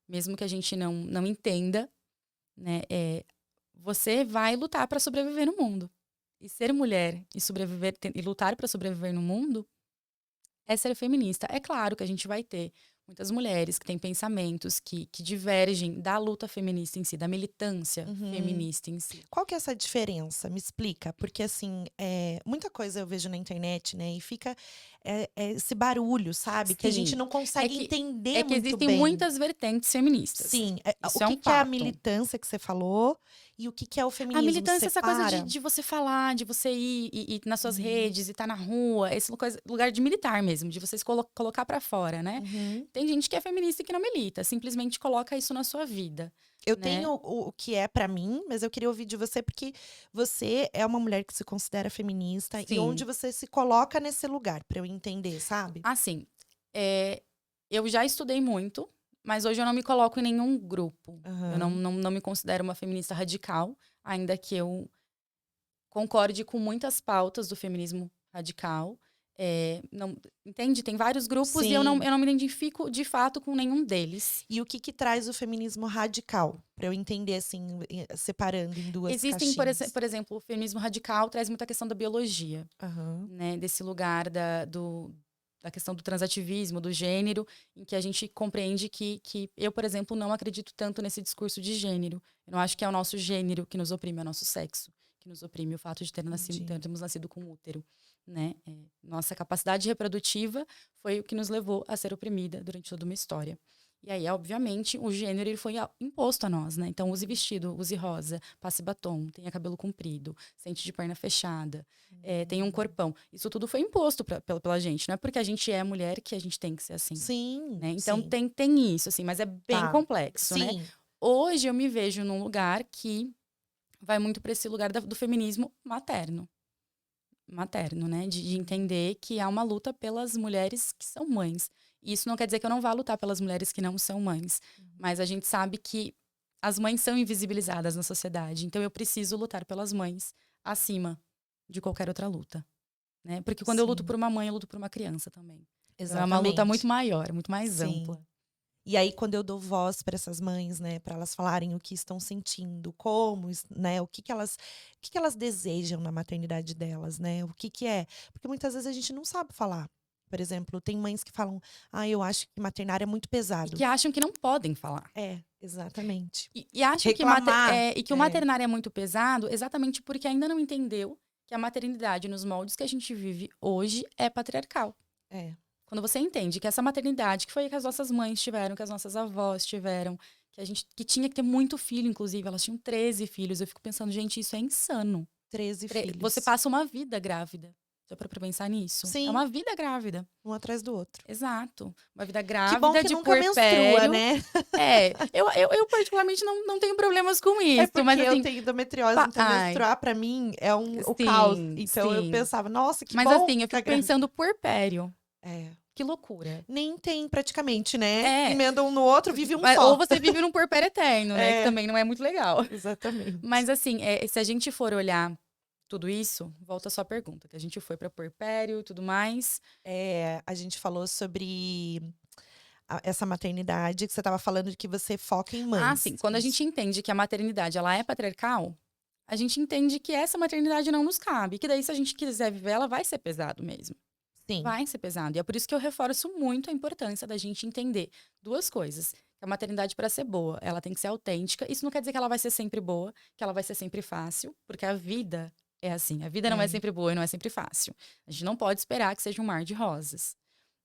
mesmo que a gente não entenda, né? Você vai lutar para sobreviver no mundo. E ser mulher e sobreviver e lutar para sobreviver no mundo é ser feminista. É claro que a gente vai ter muitas mulheres que têm pensamentos que divergem da luta feminista em si, da militância Uhum. feminista em si. Qual que é essa diferença? Me explica, porque assim, muita coisa eu vejo na internet, né, e fica esse barulho, sabe, que a gente Sim, não é consegue que, entender é que muito existem bem. muitas vertentes feministas. Sim, o Isso é que um que é a fato. militância que você falou e o que que é o A feminismo? militância é essa coisa Separa? de você falar, de você ir e nas suas Uhum, redes e estar na rua, esse lugar de militar mesmo, de você se colocar pra fora, né? uhum. Tem gente que é feminista e que não milita, simplesmente coloca isso na sua vida, Eu né? tenho o que é pra mim, mas eu queria ouvir de você, porque você é uma mulher que se considera feminista e onde Sim, você se coloca nesse lugar, pra eu entender, sabe? assim, é, eu já estudei muito, mas hoje eu não me coloco em nenhum grupo. Eu Aham. não me considero uma feminista radical, ainda que eu concorde com muitas pautas do feminismo radical. Não, entende? Tem vários grupos e Sim. eu não me identifico de fato com nenhum deles. E o que que traz o feminismo radical? Pra eu entender, assim, separando em duas Existem, caixinhas. por exemplo, o feminismo radical traz muita questão da biologia, Aham. né? Desse lugar da questão do transativismo, do gênero, em que a gente compreende que eu, por exemplo, não acredito tanto nesse discurso de gênero. Eu não acho que é o nosso gênero que nos oprime, é o nosso sexo que nos oprime, o fato de Entendi. termos nascido com útero, né? Nossa capacidade reprodutiva foi o que nos levou a ser oprimida durante toda uma história. E aí, obviamente, o gênero ele foi imposto a nós, né? Então, use vestido, use rosa, passe batom, tenha cabelo comprido, sente de perna fechada, tenha um Hum. corpão. Isso tudo foi imposto pela gente, não é porque a gente é mulher que a gente tem que ser assim, Sim, né? Então, sim. tem isso, assim, mas é bem Tá. complexo, né? Sim. Hoje eu me vejo num lugar que vai muito para esse lugar do feminismo materno. Materno, né? De entender que há uma luta pelas mulheres que são mães. E isso não quer dizer que eu não vá lutar pelas mulheres que não são mães. Mas a gente sabe que as mães são invisibilizadas na sociedade. Então eu preciso lutar pelas mães acima de qualquer outra luta. Né? Porque quando eu luto Sim. por uma mãe, eu luto por uma criança também. Então é uma luta muito Exatamente. maior, muito mais Sim. ampla. E aí, quando eu dou voz para essas mães, né, para elas falarem o que estão sentindo, como, né, o que que elas desejam na maternidade delas, né? O que que é? Porque muitas vezes a gente não sabe falar. Por exemplo, tem mães que falam: "Ah, eu acho que maternar é muito E pesado". que acham que não podem falar. É, exatamente. E acham que, Reclamar. e que o É. maternário é muito pesado exatamente porque ainda não entendeu que a maternidade, nos moldes que a gente vive hoje, é patriarcal. É. Quando você entende que essa maternidade, que foi a que as nossas mães tiveram, que as nossas avós tiveram, que tinha que ter muito filho, inclusive, elas tinham 13 filhos. Eu fico pensando, gente, isso é insano. 13 Você filhos. passa uma vida grávida. Já parou pra pensar nisso? Sim. É uma vida grávida. Um atrás do outro. Exato. Uma vida Que grávida bom que de nunca menstrua, puerpério. né? Eu particularmente não tenho problemas com É isso, porque mas eu assim, tenho endometriose, então ai, menstruar pra mim é o caos. sim, Então eu sim. pensava, nossa, que Mas bom assim, eu ficar fico grávida. pensando puerpério. É. Que loucura. Nem tem praticamente, né? É, Emenda um no outro, vive um ou só. você vive num puerpério eterno, né? Que É, também não é muito legal. exatamente. Mas assim, se a gente for olhar tudo isso, volta a sua pergunta, que a gente foi para puerpério e tudo mais. A gente falou sobre essa maternidade que você estava falando de que você foca em Ah, mães. sim, quando a Isso. gente entende que a maternidade ela é patriarcal, a gente entende que essa maternidade não nos cabe, que daí se a gente quiser viver, ela vai ser pesado mesmo. Sim, Vai ser pesado. E é por isso que eu reforço muito a importância da gente entender duas coisas. Que a maternidade, para ser boa, ela tem que ser autêntica. Isso não quer dizer que ela vai ser sempre boa, que ela vai ser sempre fácil, porque a vida é assim. A vida não é é. sempre boa e não é sempre fácil. A gente não pode esperar que seja um mar de rosas.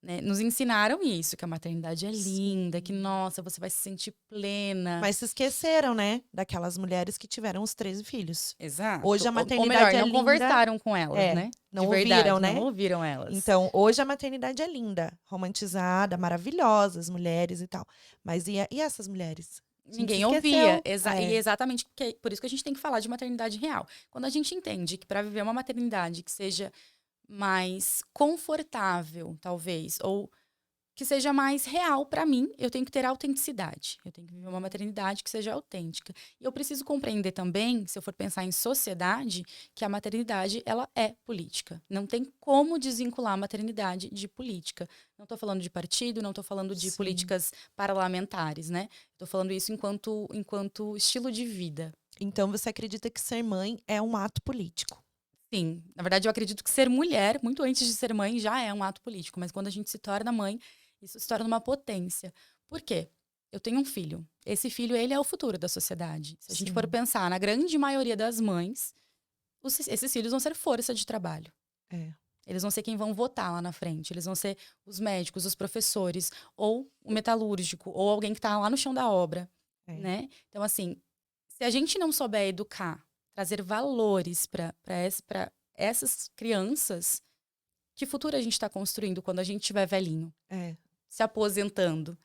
Né? Nos ensinaram isso, que a maternidade é linda, que, Sim. nossa, você vai se sentir plena. Mas se esqueceram, né? Daquelas mulheres que tiveram os 13 filhos. Hoje Exato. a Ou melhor, maternidade é não linda. conversaram com elas, É, né? De não ouviram, verdade, não né? ouviram elas. Então, hoje a maternidade é linda, romantizada, maravilhosa, as mulheres e tal. Mas e essas mulheres? A gente se Ninguém ouvia. esqueceu. E exatamente por isso que a gente tem que falar de maternidade real. Quando a gente entende que para viver uma maternidade que seja mais confortável, talvez, ou que seja mais real para mim, eu tenho que ter autenticidade. Eu tenho que viver uma maternidade que seja autêntica. E eu preciso compreender também, se eu for pensar em sociedade, que a maternidade ela é política. Não tem como desvincular a maternidade de política. Não estou falando de partido, não estou falando de Sim. políticas parlamentares, né? Estou falando isso enquanto estilo de vida. Então, você acredita que ser mãe é um ato político? Sim, na verdade eu acredito que ser mulher, muito antes de ser mãe, já é um ato político, mas quando a gente se torna mãe, isso se torna uma potência. Por quê? Eu tenho um filho. Esse filho, ele é o futuro da sociedade. Se a gente for Sim. pensar na grande maioria das mães, esses filhos vão ser força de trabalho. É. Eles vão ser quem vão votar lá na frente. Eles vão ser os médicos, os professores, ou o metalúrgico, ou alguém que está lá no chão da obra, É. né? Então, assim, se a gente não souber educar, trazer valores para essas crianças, que futuro a gente está construindo quando a gente estiver velhinho, É, se aposentando,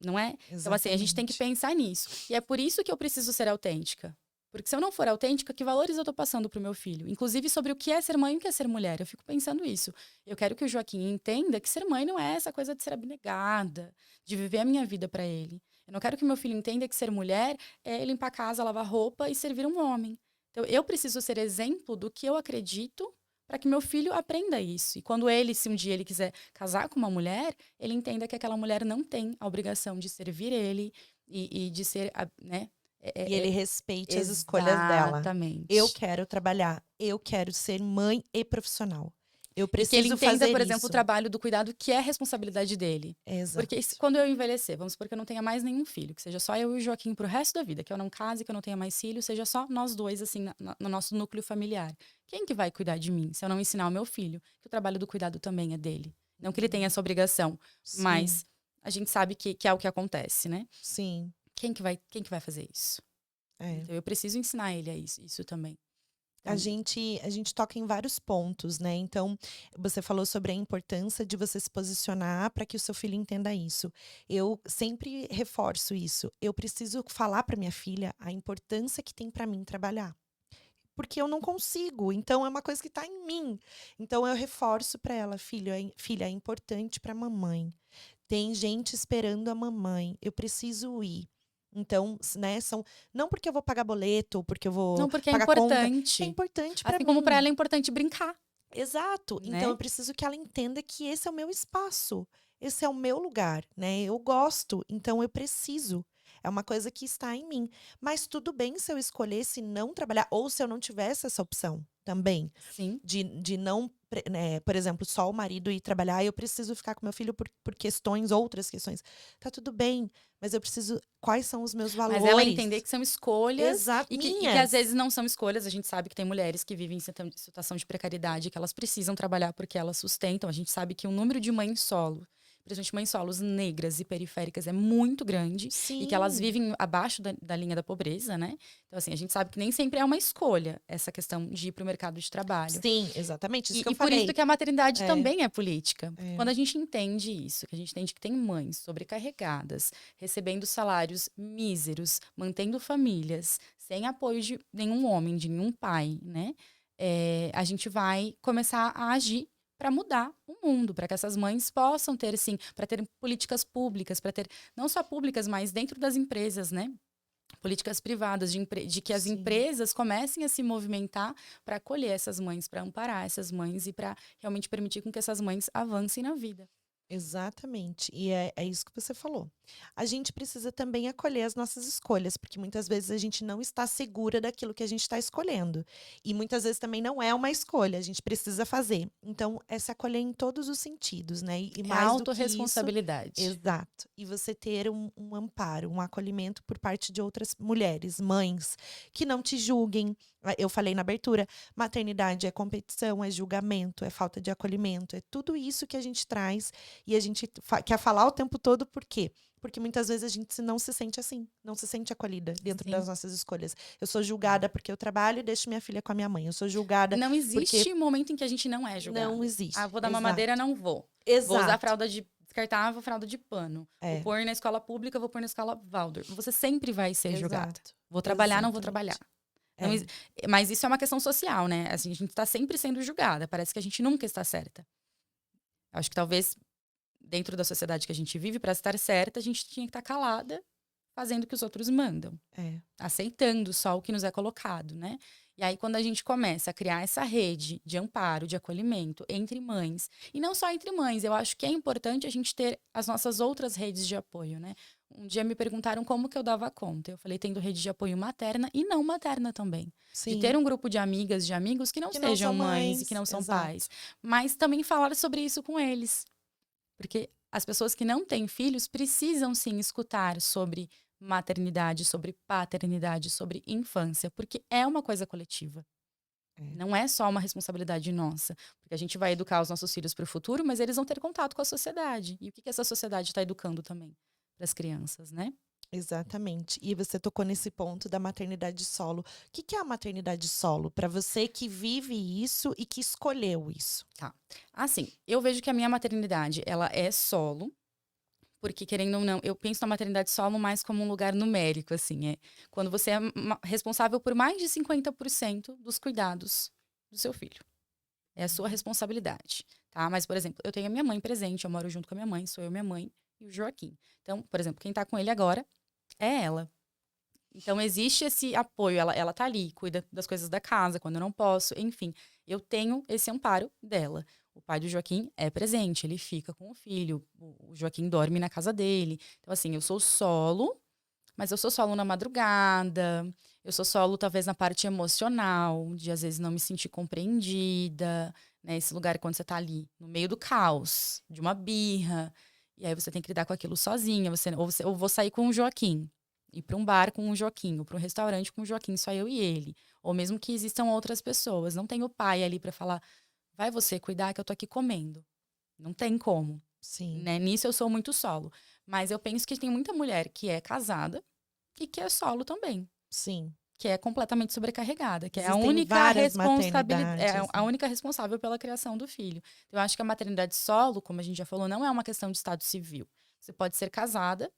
não é? Então, assim, a gente tem que exatamente. pensar nisso. E é por isso que eu preciso ser autêntica. Porque se eu não for autêntica, que valores eu tô passando pro meu filho? Inclusive sobre o que é ser mãe e o que é ser mulher. Eu fico pensando isso. Eu quero que o Joaquim entenda que ser mãe não é essa coisa de ser abnegada, de viver a minha vida para ele. Eu não quero que meu filho entenda que ser mulher é limpar a casa, lavar roupa e servir um homem. Então, eu preciso ser exemplo do que eu acredito para que meu filho aprenda isso. E quando ele, se um dia ele quiser casar com uma mulher, ele entenda que aquela mulher não tem a obrigação de servir ele e de ser, né? E ele respeite as escolhas dela. Exatamente. Eu quero trabalhar, eu quero ser mãe e profissional. Eu E que ele preciso entenda, fazer por exemplo, isso. o trabalho do cuidado que é responsabilidade dele. Exato. Porque quando eu envelhecer, vamos supor que eu não tenha mais nenhum filho, que seja só eu e o Joaquim pro resto da vida, que eu não case, que eu não tenha mais filho, seja só nós dois, assim, no nosso núcleo familiar. Quem que vai cuidar de mim se eu não ensinar o meu filho que o trabalho do cuidado também é dele? Não que ele tenha essa obrigação, Sim. mas a gente sabe que é o que acontece, né? Sim. Quem que vai fazer isso? É. Então, eu preciso ensinar ele a isso também. A gente toca em vários pontos, né? Então, você falou sobre a importância de você se posicionar para que o seu filho entenda isso. Eu sempre reforço isso. Eu preciso falar para minha filha a importância que tem para mim trabalhar. Porque eu não consigo, então é uma coisa que está em mim. Então eu reforço para ela, filha, é importante para a mamãe. Tem gente esperando a mamãe. Eu preciso ir. Então, né, não porque eu vou pagar boleto, ou porque eu vou Não, porque é pagar conta. É importante. importante para Assim mim. como para ela é importante brincar. Exato. Né? Então eu preciso que ela entenda que esse é o meu espaço. Esse é o meu lugar, né? Eu gosto, então eu preciso. É uma coisa que está em mim. Mas tudo bem se eu escolhesse não trabalhar, ou se eu não tivesse essa opção também. Sim. De não, né, por exemplo, só o marido ir trabalhar e eu preciso ficar com meu filho por questões, outras questões. Tá tudo bem, mas eu preciso. Quais são os meus valores? Mas ela entender que são escolhas. Exato, E que às vezes não são escolhas. A gente sabe que tem mulheres que vivem em situação de precariedade, que elas precisam trabalhar porque elas sustentam. A gente sabe que o número de mães solo principalmente mães solos negras e periféricas, é muito grande. Sim. E que elas vivem abaixo da linha da pobreza, né? Então, assim, a gente sabe que nem sempre é uma escolha essa questão de ir para o mercado de trabalho. Sim, exatamente. Isso que eu E por falei. isso que a maternidade É. também é política. É. Quando a gente entende isso, que a gente entende que tem mães sobrecarregadas, recebendo salários míseros, mantendo famílias, sem apoio de nenhum homem, de nenhum pai, né? A gente vai começar a agir para mudar o mundo, para que essas mães possam ter, sim, para ter políticas públicas, para ter, não só públicas, mas dentro das empresas, né? Políticas privadas, de que as Sim. empresas comecem a se movimentar para acolher essas mães, para amparar essas mães e para realmente permitir com que essas mães avancem na vida. Exatamente. E é isso que você falou. A gente precisa também acolher as nossas escolhas, porque muitas vezes a gente não está segura daquilo que a gente está escolhendo. E muitas vezes também não é uma escolha, a gente precisa fazer. Então, é se acolher em todos os sentidos, né? E É mais do que isso. autorresponsabilidade. Exato. E você ter um amparo, um acolhimento por parte de outras mulheres, mães, que não te julguem. Eu falei na abertura, maternidade é competição, é julgamento, é falta de acolhimento, é tudo isso que a gente traz e a gente quer falar o tempo todo, por quê? Porque muitas vezes a gente não se sente assim, não se sente acolhida dentro Sim. das nossas escolhas. Eu sou julgada porque eu trabalho e deixo minha filha com a minha mãe. Eu sou julgada Não existe porque momento em que a gente não é julgada. não existe. Ah, vou dar Exato. mamadeira, não vou. Exato. Vou usar fralda de descartável, fralda de pano. É. Vou pôr na escola pública, vou pôr na escola Waldorf. Você sempre vai ser julgada. Exato. Vou trabalhar, Exatamente. não vou trabalhar. É. Não, mas isso é uma questão social, né? Assim, a gente está sempre sendo julgada. Parece que a gente nunca está certa. Acho que talvez, dentro da sociedade que a gente vive, para estar certa, a gente tinha que estar calada, fazendo o que os outros mandam. Aceitando só o que nos é colocado, né? E aí, quando a gente começa a criar essa rede de amparo, de acolhimento entre mães, e não só entre mães, eu acho que é importante a gente ter as nossas outras redes de apoio, né? Um dia me perguntaram como que eu dava conta. Eu falei, tendo rede de apoio materna e não materna também. Sim. De ter um grupo de amigas, de amigos que não sejam mães e que não são pais. Mas também falar sobre isso com eles. Porque as pessoas que não têm filhos precisam, sim, escutar sobre maternidade, sobre paternidade, sobre infância, porque é uma coisa coletiva. Não é só uma responsabilidade nossa, porque a gente vai educar os nossos filhos para o futuro, mas eles vão ter contato com a sociedade. E o que essa sociedade está educando também para as crianças, né? Exatamente. E você tocou nesse ponto da maternidade solo. O que é a maternidade solo? Para você que vive isso e que escolheu isso. Tá. Assim, eu vejo que a minha maternidade, ela é solo, porque, querendo ou não, eu penso na maternidade solo mais como um lugar numérico, assim. Quando você é responsável por mais de 50% dos cuidados do seu filho. É a sua responsabilidade, tá? Mas, por exemplo, eu tenho a minha mãe presente, eu moro junto com a minha mãe, sou eu, minha mãe e o Joaquim. Então, por exemplo, quem tá com ele agora é ela. Então, existe esse apoio, ela tá ali, cuida das coisas da casa, quando eu não posso, enfim. Eu tenho esse amparo dela. O pai do Joaquim é presente, ele fica com o filho, o Joaquim dorme na casa dele. Então, assim, eu sou solo, mas eu sou solo na madrugada, eu sou solo talvez na parte emocional, de às vezes não me sentir compreendida, né? Esse lugar quando você tá ali, no meio do caos, de uma birra, e aí você tem que lidar com aquilo sozinha, ou vou sair com o Joaquim, ir para um bar com o Joaquim, ou para um restaurante com o Joaquim, só eu e ele. Ou mesmo que existam outras pessoas, não tem o pai ali para falar, vai você cuidar que eu tô aqui comendo. Não tem como. Sim. Né? Nisso eu sou muito solo. Mas eu penso que tem muita mulher que é casada e que é solo também. Sim. Que é completamente sobrecarregada, que Existem é a única várias responsabilidade, maternidades, a única responsável pela criação do filho. Então, eu acho que a maternidade solo, como a gente já falou, não é uma questão de estado civil. Você pode ser casada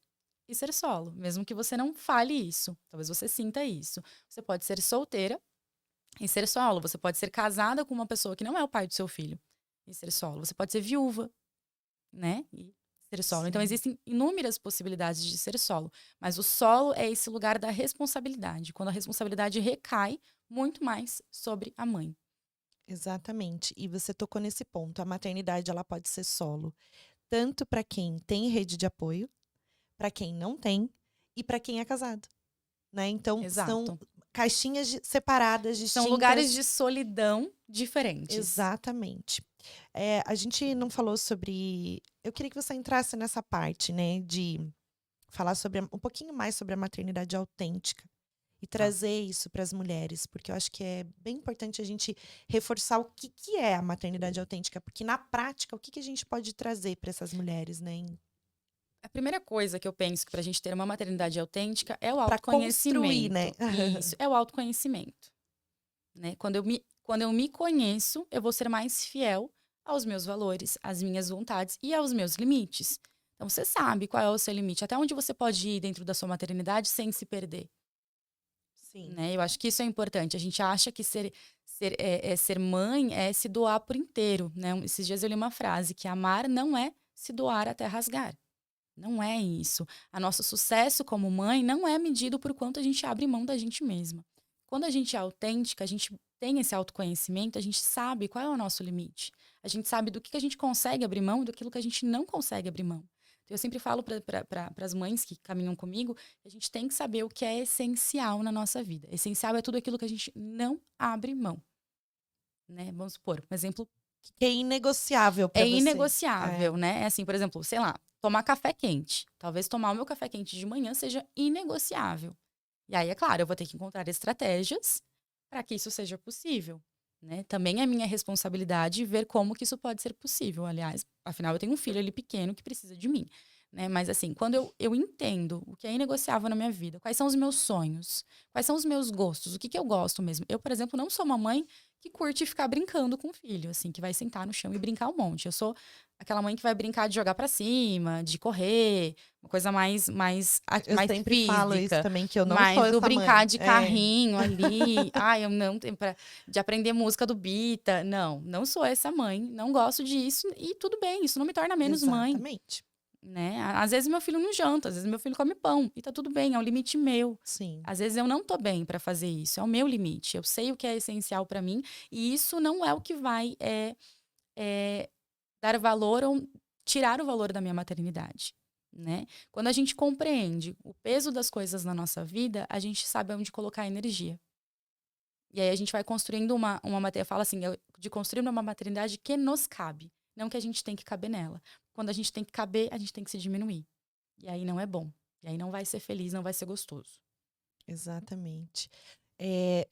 e ser solo, mesmo que você não fale isso. Talvez você sinta isso. Você pode ser solteira e ser solo. Você pode ser casada com uma pessoa que não é o pai do seu filho e ser solo. Você pode ser viúva, né? E ser solo. Sim. Então, existem inúmeras possibilidades de ser solo. Mas o solo é esse lugar da responsabilidade, quando a responsabilidade recai muito mais sobre a mãe. Exatamente. E você tocou nesse ponto. A maternidade, ela pode ser solo, tanto para quem tem rede de apoio, para quem não tem e para quem é casado, né? Então, são caixinhas separadas, distintas. São lugares de solidão diferentes. Exatamente. A gente não falou sobre... Eu queria que você entrasse nessa parte, né? De falar sobre um pouquinho mais sobre a maternidade autêntica. e trazer isso para as mulheres, porque eu acho que é bem importante a gente reforçar o que é a maternidade autêntica, porque na prática, o que a gente pode trazer para essas mulheres, né? A primeira coisa que eu penso que para a gente ter uma maternidade autêntica é o Para construir, autoconhecimento. né? Isso, é o autoconhecimento. Né? Quando eu me conheço, eu vou ser mais fiel aos meus valores, às minhas vontades e aos meus limites. Então, você sabe qual é o seu limite, até onde você pode ir dentro da sua maternidade sem se perder. Sim. Né? Eu acho que isso é importante. A gente acha que ser mãe é se doar por inteiro. Né? Esses dias eu li uma frase, que amar não é se doar até rasgar. Não é isso. A nosso sucesso como mãe não é medido por quanto a gente abre mão da gente mesma. Quando a gente é autêntica, a gente tem esse autoconhecimento, a gente sabe qual é o nosso limite. A gente sabe do que a gente consegue abrir mão e daquilo que a gente não consegue abrir mão. Então, eu sempre falo para as mães que caminham comigo que a gente tem que saber o que é essencial na nossa vida. Essencial é tudo aquilo que a gente não abre mão. Né? Vamos supor, um exemplo. Que é inegociável para É você. inegociável, né? É assim, por exemplo, sei lá, tomar café quente. Talvez tomar o meu café quente de manhã seja inegociável. E aí, é claro, eu vou ter que encontrar estratégias para que isso seja possível. Né? Também é minha responsabilidade ver como que isso pode ser possível. Aliás, afinal, eu tenho um filho ali pequeno que precisa de mim. Né? Mas assim, quando eu entendo o que é inegociável na minha vida, quais são os meus sonhos, quais são os meus gostos, o que eu gosto mesmo. Eu, por exemplo, não sou uma mãe que curte ficar brincando com o filho, assim, que vai sentar no chão e brincar um monte. Eu sou aquela mãe que vai brincar de jogar pra cima, de correr, uma coisa mais Eu sempre falo isso física. também, que eu não sou Mas do essa brincar mãe. de carrinho ali, eu não tenho de aprender música do Bita. Não sou essa mãe, não gosto disso e tudo bem, isso não me torna menos mãe. Exatamente. Né? Às vezes meu filho não janta, às vezes meu filho come pão e tá tudo bem, é um limite meu. Sim. Às vezes eu não tô bem para fazer isso, é o meu limite. Eu sei o que é essencial para mim e isso não é o que vai dar valor ou tirar o valor da minha maternidade. Né? Quando a gente compreende o peso das coisas na nossa vida, a gente sabe onde colocar a energia. E aí a gente vai construindo uma maternidade, fala assim, de construir uma maternidade que nos cabe, não que a gente tem que caber nela. Quando a gente tem que caber, a gente tem que se diminuir. E aí não é bom. E aí não vai ser feliz, não vai ser gostoso. Exatamente.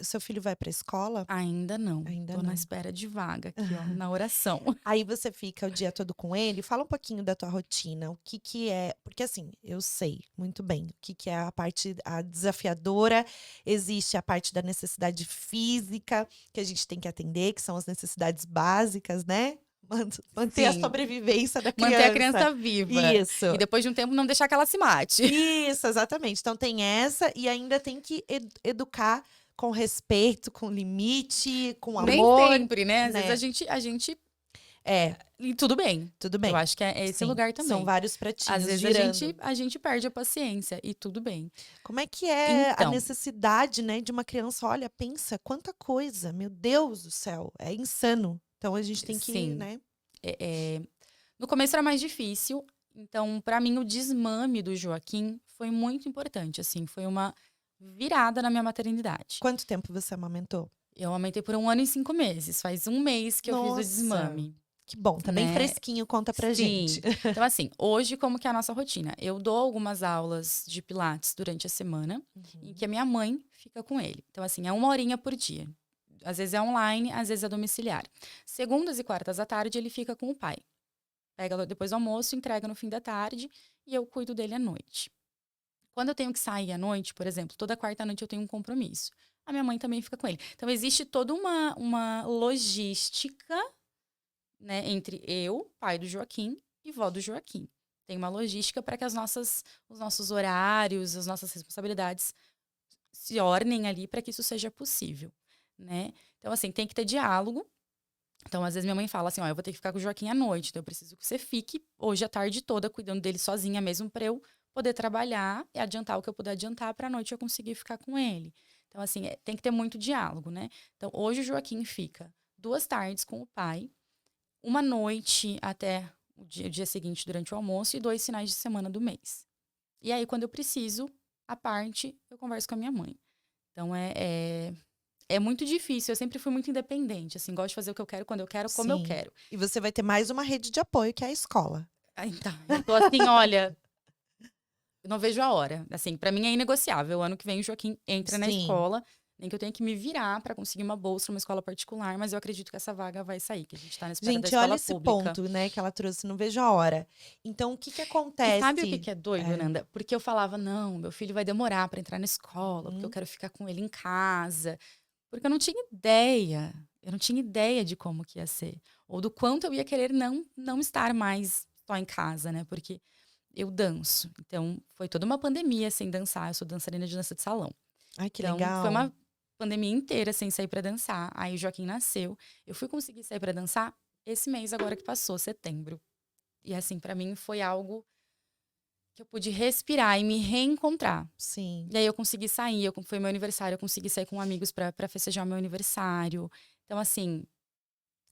Seu filho vai para a escola? Ainda não. Ainda Tô não. na espera de vaga aqui, ó, na oração. Aí você fica o dia todo com ele. Fala um pouquinho da tua rotina. O que é... Porque assim, eu sei muito bem o que é a parte desafiadora. Existe a parte da necessidade física que a gente tem que atender, que são as necessidades básicas, né? Manter a Sim. sobrevivência da criança. Manter a criança viva. Isso. E depois de um tempo não deixar que ela se mate. Isso, exatamente. Então tem essa e ainda tem que educar com respeito, com limite, com amor. Nem sempre, né? Às né? vezes a gente... É, E tudo bem. tudo bem. Eu acho que é esse Sim, lugar também. São vários pratinhos Às vezes girando. a gente perde a paciência e tudo bem. Como é que é a Então. necessidade, né, de uma criança? Olha, pensa, quanta coisa. Meu Deus do céu, é insano. Então a gente tem que, Sim. né? No começo era mais difícil. Então, para mim, o desmame do Joaquim foi muito importante. Assim, foi uma virada na minha maternidade. Quanto tempo você amamentou? Eu amamentei por 1 ano e 5 meses. Faz 1 mês que eu fiz o Nossa. desmame. Que bom, tá bem Né? fresquinho, conta pra Sim. gente. Então, assim, hoje, como que é a nossa rotina? Eu dou algumas aulas de pilates durante a semana, em que a minha mãe fica com ele. Então, assim, é 1 horinha por dia. Às vezes é online, às vezes é domiciliar. Segundas e quartas à tarde, ele fica com o pai. Pega depois do almoço, entrega no fim da tarde e eu cuido dele à noite. Quando eu tenho que sair à noite, por exemplo, toda quarta noite eu tenho um compromisso. A minha mãe também fica com ele. Então, existe toda uma logística, né, entre eu, pai do Joaquim, e vó do Joaquim. Tem uma logística para que os nossos horários, as nossas responsabilidades se ornem ali para que isso seja possível, né? Então, assim, tem que ter diálogo. Então, às vezes minha mãe fala assim, eu vou ter que ficar com o Joaquim à noite, então eu preciso que você fique hoje a tarde toda cuidando dele sozinha mesmo para eu poder trabalhar e adiantar o que eu puder adiantar para a noite eu conseguir ficar com ele. Então, assim, tem que ter muito diálogo, né? Então, hoje o Joaquim fica 2 tardes com o pai, 1 noite até o dia seguinte durante o almoço e 2 finais de semana do mês. E aí, quando eu preciso, à parte, eu converso com a minha mãe. Então, é muito difícil. Eu sempre fui muito independente, assim, gosto de fazer o que eu quero, quando eu quero, como eu Sim. quero. E você vai ter mais uma rede de apoio, que é a escola. Então, eu tô assim, olha, Eu não vejo a hora. Assim, pra mim é inegociável. Ano que vem o Joaquim entra na Sim. escola, nem que eu tenha que me virar pra conseguir uma bolsa numa escola particular, mas eu acredito que essa vaga vai sair, que a gente tá na espera da Gente, olha escola esse pública. ponto, né, que ela trouxe, não vejo a hora. Então, o que que E sabe o acontece? que é doido, É, Nanda? Porque eu falava, não, meu filho vai demorar pra entrar na escola, porque eu uhum, quero ficar com ele em casa. Porque eu não tinha ideia. Eu não tinha ideia de como que ia ser. Ou do quanto eu ia querer não estar mais só em casa, né? Porque eu danço. Então, foi toda uma pandemia sem dançar. Eu sou dançarina de dança de salão. ai, que Então, foi legal. uma pandemia inteira sem sair pra dançar. Aí o Joaquim nasceu. Eu fui conseguir sair pra dançar esse mês agora que passou, setembro. E assim, pra mim foi algo que eu pude respirar e me reencontrar. Sim. E aí eu consegui sair, foi meu aniversário, eu consegui sair com amigos pra festejar o meu aniversário. Então, assim,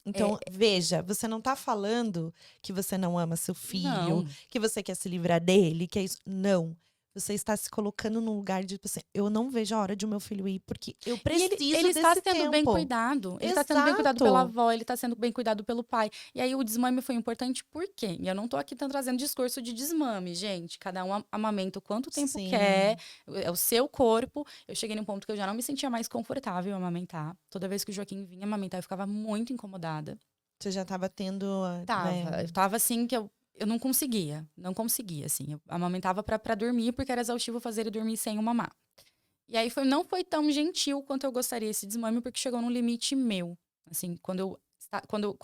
é, Então, veja, você não tá falando que você não ama seu filho, não. que você quer se livrar dele, que é isso. Não. Você está se colocando num lugar de, tipo assim, eu não vejo a hora de o meu filho ir, porque eu E ele preciso está desse sendo bem tempo. cuidado. Ele está sendo bem cuidado pela Exato. avó, ele está sendo bem cuidado pelo pai. E aí o desmame foi importante por quê? E eu não tô aqui trazendo discurso de desmame, gente. Cada um amamenta o quanto tempo quer, Sim. é o seu corpo. Eu cheguei num ponto que eu já não me sentia mais confortável em amamentar. Toda vez que o Joaquim vinha amamentar, eu ficava muito incomodada. Você já estava tendo, né, Eu tava assim que eu não conseguia, assim. Eu amamentava pra dormir, porque era exaustivo fazer ele dormir sem o mamar. E aí não foi tão gentil quanto eu gostaria esse desmame, porque chegou num limite meu. Assim, quando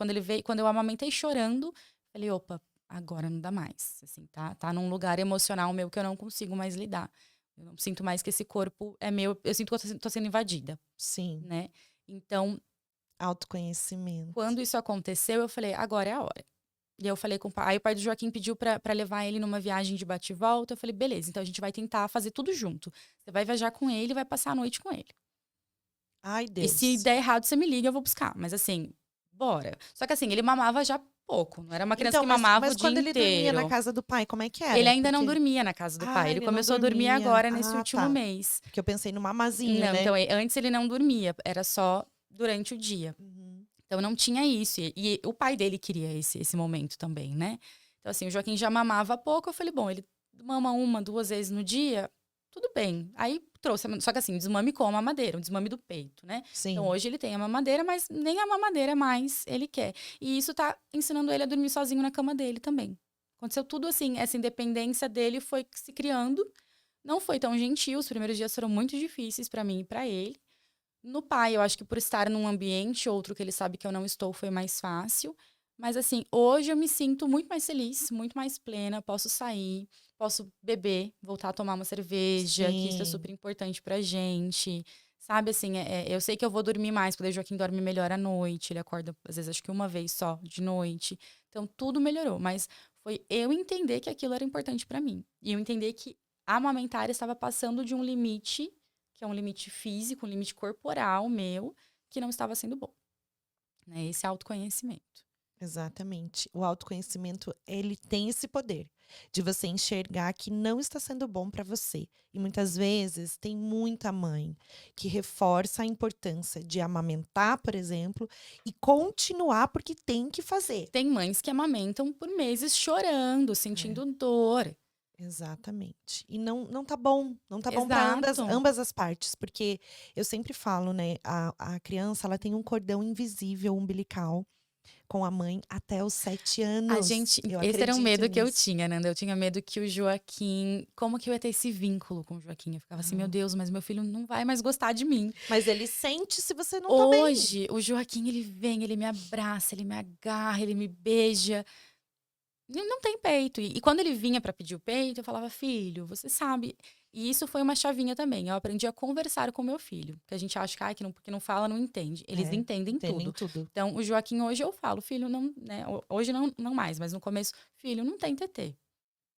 ele veio, quando eu amamentei chorando, falei, opa, agora não dá mais. Assim, tá num lugar emocional meu que eu não consigo mais lidar. Eu não sinto mais que esse corpo é meu, eu sinto que eu tô sendo invadida, sim, né? Então, autoconhecimento. quando isso aconteceu, eu falei, agora é a hora. E eu falei com o pai. Aí o pai do Joaquim pediu pra levar ele numa viagem de bate e volta. Eu falei, beleza, então a gente vai tentar fazer tudo junto. Você vai viajar com ele e vai passar a noite com ele. Ai, E se Deus. der errado, você me liga, eu vou buscar. Mas assim, bora. Só que assim, ele mamava já pouco. Não era uma criança Então, que mamava o mas dia quando ele dormia na inteiro. casa do pai, como é que Ele era? ainda não Porque, dormia na casa do pai. Ele ele não começou a dormir dormia. agora, nesse Ah, último tá. mês. Porque eu pensei no mamazinho, Não, né? então, antes ele não dormia. Era só durante o dia. Uhum. Então não tinha isso. E o pai dele queria esse momento também, né? Então, assim, o Joaquim já mamava pouco. Eu falei, bom, ele mama uma, duas vezes no dia, tudo bem. Aí trouxe, só que assim, desmame com a mamadeira, um desmame do peito, né? Então Sim. hoje ele tem a mamadeira, mas nem a mamadeira mais ele quer. E isso tá ensinando ele a dormir sozinho na cama dele também. Aconteceu tudo assim, essa independência dele foi se criando. Não foi tão gentil, os primeiros dias foram muito difíceis pra mim e pra ele. No pai, eu acho que por estar num ambiente outro que ele sabe que eu não estou, foi mais fácil. Mas assim, hoje eu me sinto muito mais feliz, muito mais plena, posso sair, posso beber, voltar a tomar uma cerveja, que isso é super Sim. importante pra gente. Sabe, assim, eu sei que eu vou dormir mais, porque o Joaquim dorme melhor à noite, ele acorda, às vezes, acho que uma vez só, de noite. Então, tudo melhorou, mas foi eu entender que aquilo era importante pra mim. E eu entender que a amamentar estava passando de um limite que é um limite físico, um limite corporal meu, que não estava sendo bom. Né? Esse autoconhecimento. Exatamente. O autoconhecimento, ele tem esse poder de você enxergar que não está sendo bom para você. E muitas vezes tem muita mãe que reforça a importância de amamentar, por exemplo, e continuar porque tem que fazer. Tem mães que amamentam por meses chorando, É, sentindo dor. exatamente. E não tá bom. Não tá bom para Exato. ambas as partes, porque eu sempre falo, né? A criança, ela tem um cordão invisível umbilical com a mãe até os 7 A anos. gente, Eu esse era um acredito medo que eu nisso. tinha, Nanda. Eu tinha medo que o Joaquim, como que eu ia ter esse vínculo com o Joaquim? Eu ficava assim, meu Aham. Deus, mas meu filho não vai mais gostar de mim. Mas ele sente se você não tá bem. Hoje, o Joaquim, ele vem, ele me abraça, ele me agarra, ele me beija. Ele não tem peito. E quando ele vinha pra pedir o peito, eu falava, filho, você sabe. E isso foi uma chavinha também. Eu aprendi a conversar com meu filho. Que a gente acha que, que não, porque não fala, não entende. Eles É, entendem entendem tudo. tudo. Então, o Joaquim, hoje eu falo, filho, não, né? Hoje não mais, mas no começo, filho, não tem TT.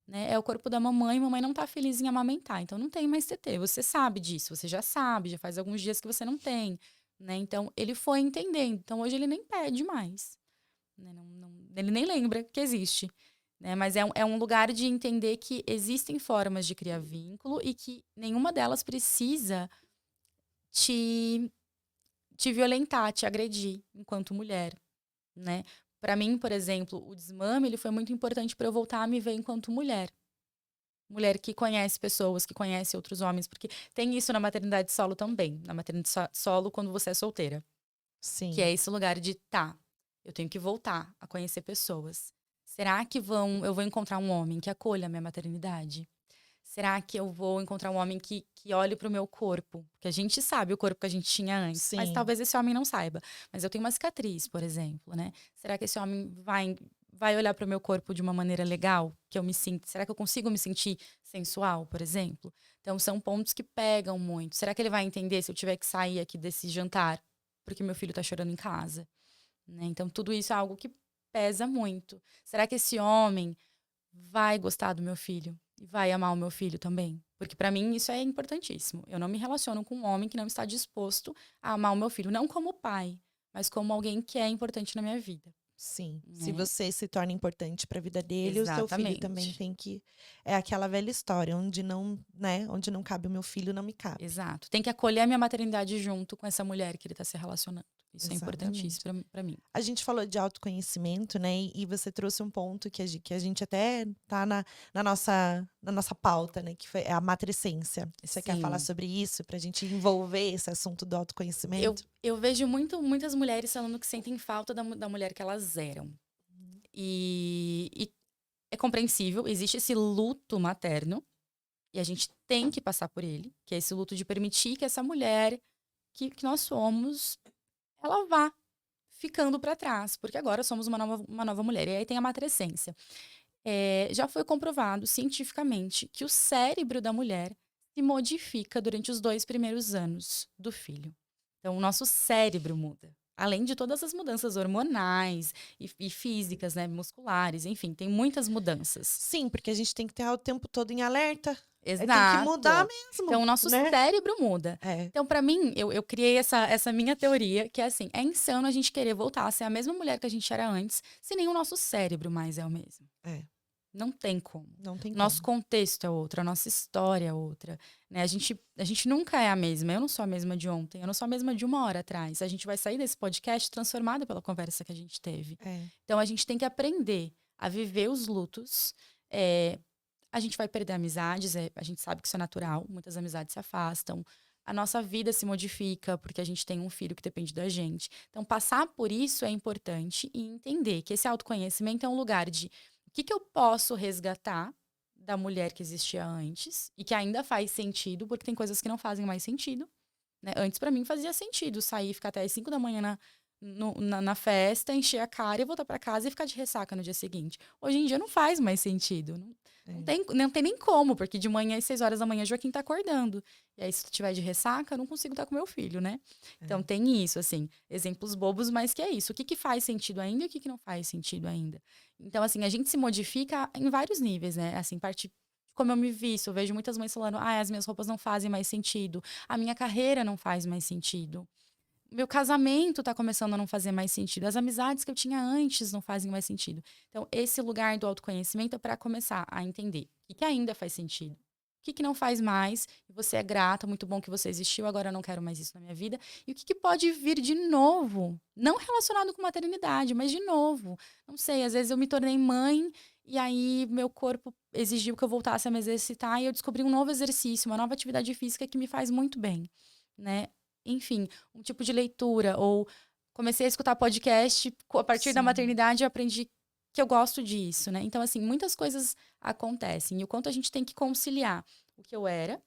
Né? É o corpo da mamãe não tá feliz em amamentar. Então, não tem mais TT. Você sabe disso, você já sabe, já faz alguns dias que você não tem. Né? Então, ele foi entendendo. Então, hoje ele nem pede mais. Né? Ele nem lembra que existe. Né? Mas é um lugar de entender que existem formas de criar vínculo e que nenhuma delas precisa te, te violentar, te agredir enquanto mulher. Né? Para mim, por exemplo, o desmame ele foi muito importante para eu voltar a me ver enquanto mulher. mulher que conhece pessoas, que conhece outros homens, porque tem isso na maternidade solo também. Na maternidade solo, quando você é solteira. Que Sim. é esse lugar de, tá, eu tenho que voltar a conhecer pessoas. Será que eu vou encontrar um homem que acolha a minha maternidade? Será que eu vou encontrar um homem que olhe para o meu corpo? Porque a gente sabe o corpo que a gente tinha antes, mas Sim. talvez esse homem não saiba. Mas eu tenho uma cicatriz, por exemplo, né? Será que esse homem vai olhar para o meu corpo de uma maneira legal? Que eu me sinto? Será que eu consigo me sentir sensual, por exemplo? Então, são pontos que pegam muito. Será que ele vai entender se eu tiver que sair aqui desse jantar porque meu filho está chorando em casa? Né? Então, tudo isso é algo que pesa muito. Será que esse homem vai gostar do meu filho? E vai amar o meu filho também? Porque para mim isso é importantíssimo. Eu não me relaciono com um homem que não está disposto a amar o meu filho, não como pai, mas como alguém que é importante na minha vida, Sim. Se né? você se torna importante para a vida dele, o seu filho também Exatamente. tem que. É aquela velha história, onde não, né? Onde não cabe o meu filho, não me cabe. Exato. Tem que acolher a minha maternidade junto com essa mulher que ele está se relacionando. Isso é Exatamente. importantíssimo para mim. A gente falou de autoconhecimento, né? E você trouxe um ponto que a gente até tá na nossa pauta, né? Que foi a matricência. Você quer falar Sim. sobre isso para a gente envolver esse assunto do autoconhecimento? Eu vejo muitas mulheres falando que sentem falta da mulher que elas eram. E é compreensível, existe esse luto materno, e a gente tem que passar por ele, que é esse luto de permitir que essa mulher que nós somos, ela vá ficando para trás, porque agora somos uma nova mulher. E aí tem a matrescência. Já foi comprovado cientificamente que o cérebro da mulher se modifica durante os 2 primeiros anos do filho. Então, o nosso cérebro muda. Além de todas as mudanças hormonais e físicas, né, musculares, enfim, tem muitas mudanças. Sim, porque a gente tem que estar o tempo todo em alerta. Aí tem que mudar Exato. Então, mesmo, o nosso né? cérebro muda. É, Então, para mim, eu criei essa minha teoria, que é assim, é insano a gente querer voltar a ser a mesma mulher que a gente era antes, se nem o nosso cérebro mais é o mesmo. é, Não tem como. não tem O nosso como. contexto é outro, a nossa história é outra. Né? A gente nunca é a mesma. Eu não sou a mesma de ontem, eu não sou a mesma de 1 hora atrás. A gente vai sair desse podcast transformada pela conversa que a gente teve. É, Então, a gente tem que aprender a viver os lutos. A gente vai perder amizades, a gente sabe que isso é natural, muitas amizades se afastam. A nossa vida se modifica porque a gente tem um filho que depende da gente. Então, passar por isso é importante e entender que esse autoconhecimento é um lugar de o que eu posso resgatar da mulher que existia antes e que ainda faz sentido, porque tem coisas que não fazem mais sentido. Né? Antes, para mim, fazia sentido sair, ficar até as 5 da manhã na festa, encher a cara e voltar para casa e ficar de ressaca no dia seguinte. Hoje em dia não faz mais sentido. é, Não tem nem como, porque de manhã às 6 horas da manhã Joaquim tá acordando. E aí, se tu tiver de ressaca, eu não consigo estar com meu filho, né? Então é. tem isso, assim, exemplos bobos, mas que é isso. O que faz sentido ainda e o que não faz sentido ainda. Então, assim, a gente se modifica em vários níveis, né? Assim, parte de como eu me visto. Eu vejo muitas mães falando, as minhas roupas não fazem mais sentido. A minha carreira não faz mais sentido. Meu casamento está começando a não fazer mais sentido. As amizades que eu tinha antes não fazem mais sentido. Então, esse lugar do autoconhecimento é para começar a entender o que ainda faz sentido. O que não faz mais, e você é grata, muito bom que você existiu, agora eu não quero mais isso na minha vida. E o que pode vir de novo, não relacionado com maternidade, mas de novo. Não sei, às vezes eu me tornei mãe e aí meu corpo exigiu que eu voltasse a me exercitar e eu descobri um novo exercício, uma nova atividade física que me faz muito bem, né? Enfim, um tipo de leitura, ou comecei a escutar podcast, a partir da Sim. maternidade eu aprendi que eu gosto disso, né? Então, assim, muitas coisas acontecem, e o quanto a gente tem que conciliar o que eu era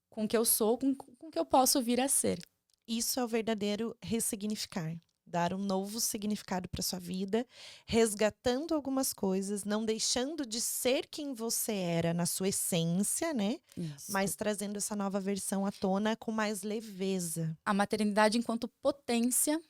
com o que eu sou, com o que eu posso vir a ser. Isso é o verdadeiro ressignificar. Dar um novo significado para sua vida, resgatando algumas coisas, não deixando de ser quem você era na sua essência, né? Isso. Mas trazendo essa nova versão à tona com mais leveza. A maternidade enquanto potência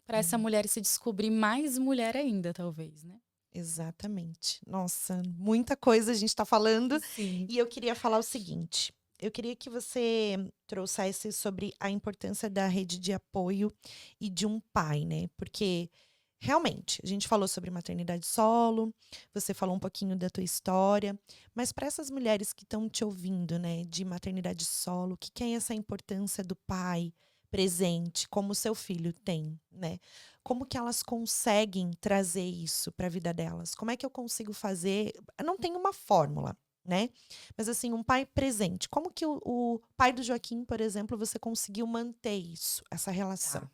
para essa É, mulher se descobrir mais mulher ainda, talvez, né? exatamente. Nossa, muita coisa a gente está falando. Sim. E eu queria falar o seguinte: eu queria que você trouxesse sobre a importância da rede de apoio e de um pai, né? Porque realmente, a gente falou sobre maternidade solo, você falou um pouquinho da tua história, mas para essas mulheres que estão te ouvindo, né, de maternidade solo, o que que é essa importância do pai presente, como o seu filho tem, né? Como que elas conseguem trazer isso para a vida delas? Como é que eu consigo fazer? Eu não tenho uma fórmula, né? Mas assim, um pai presente. Como que o pai do Joaquim, por exemplo, você conseguiu manter isso, essa relação? Tá.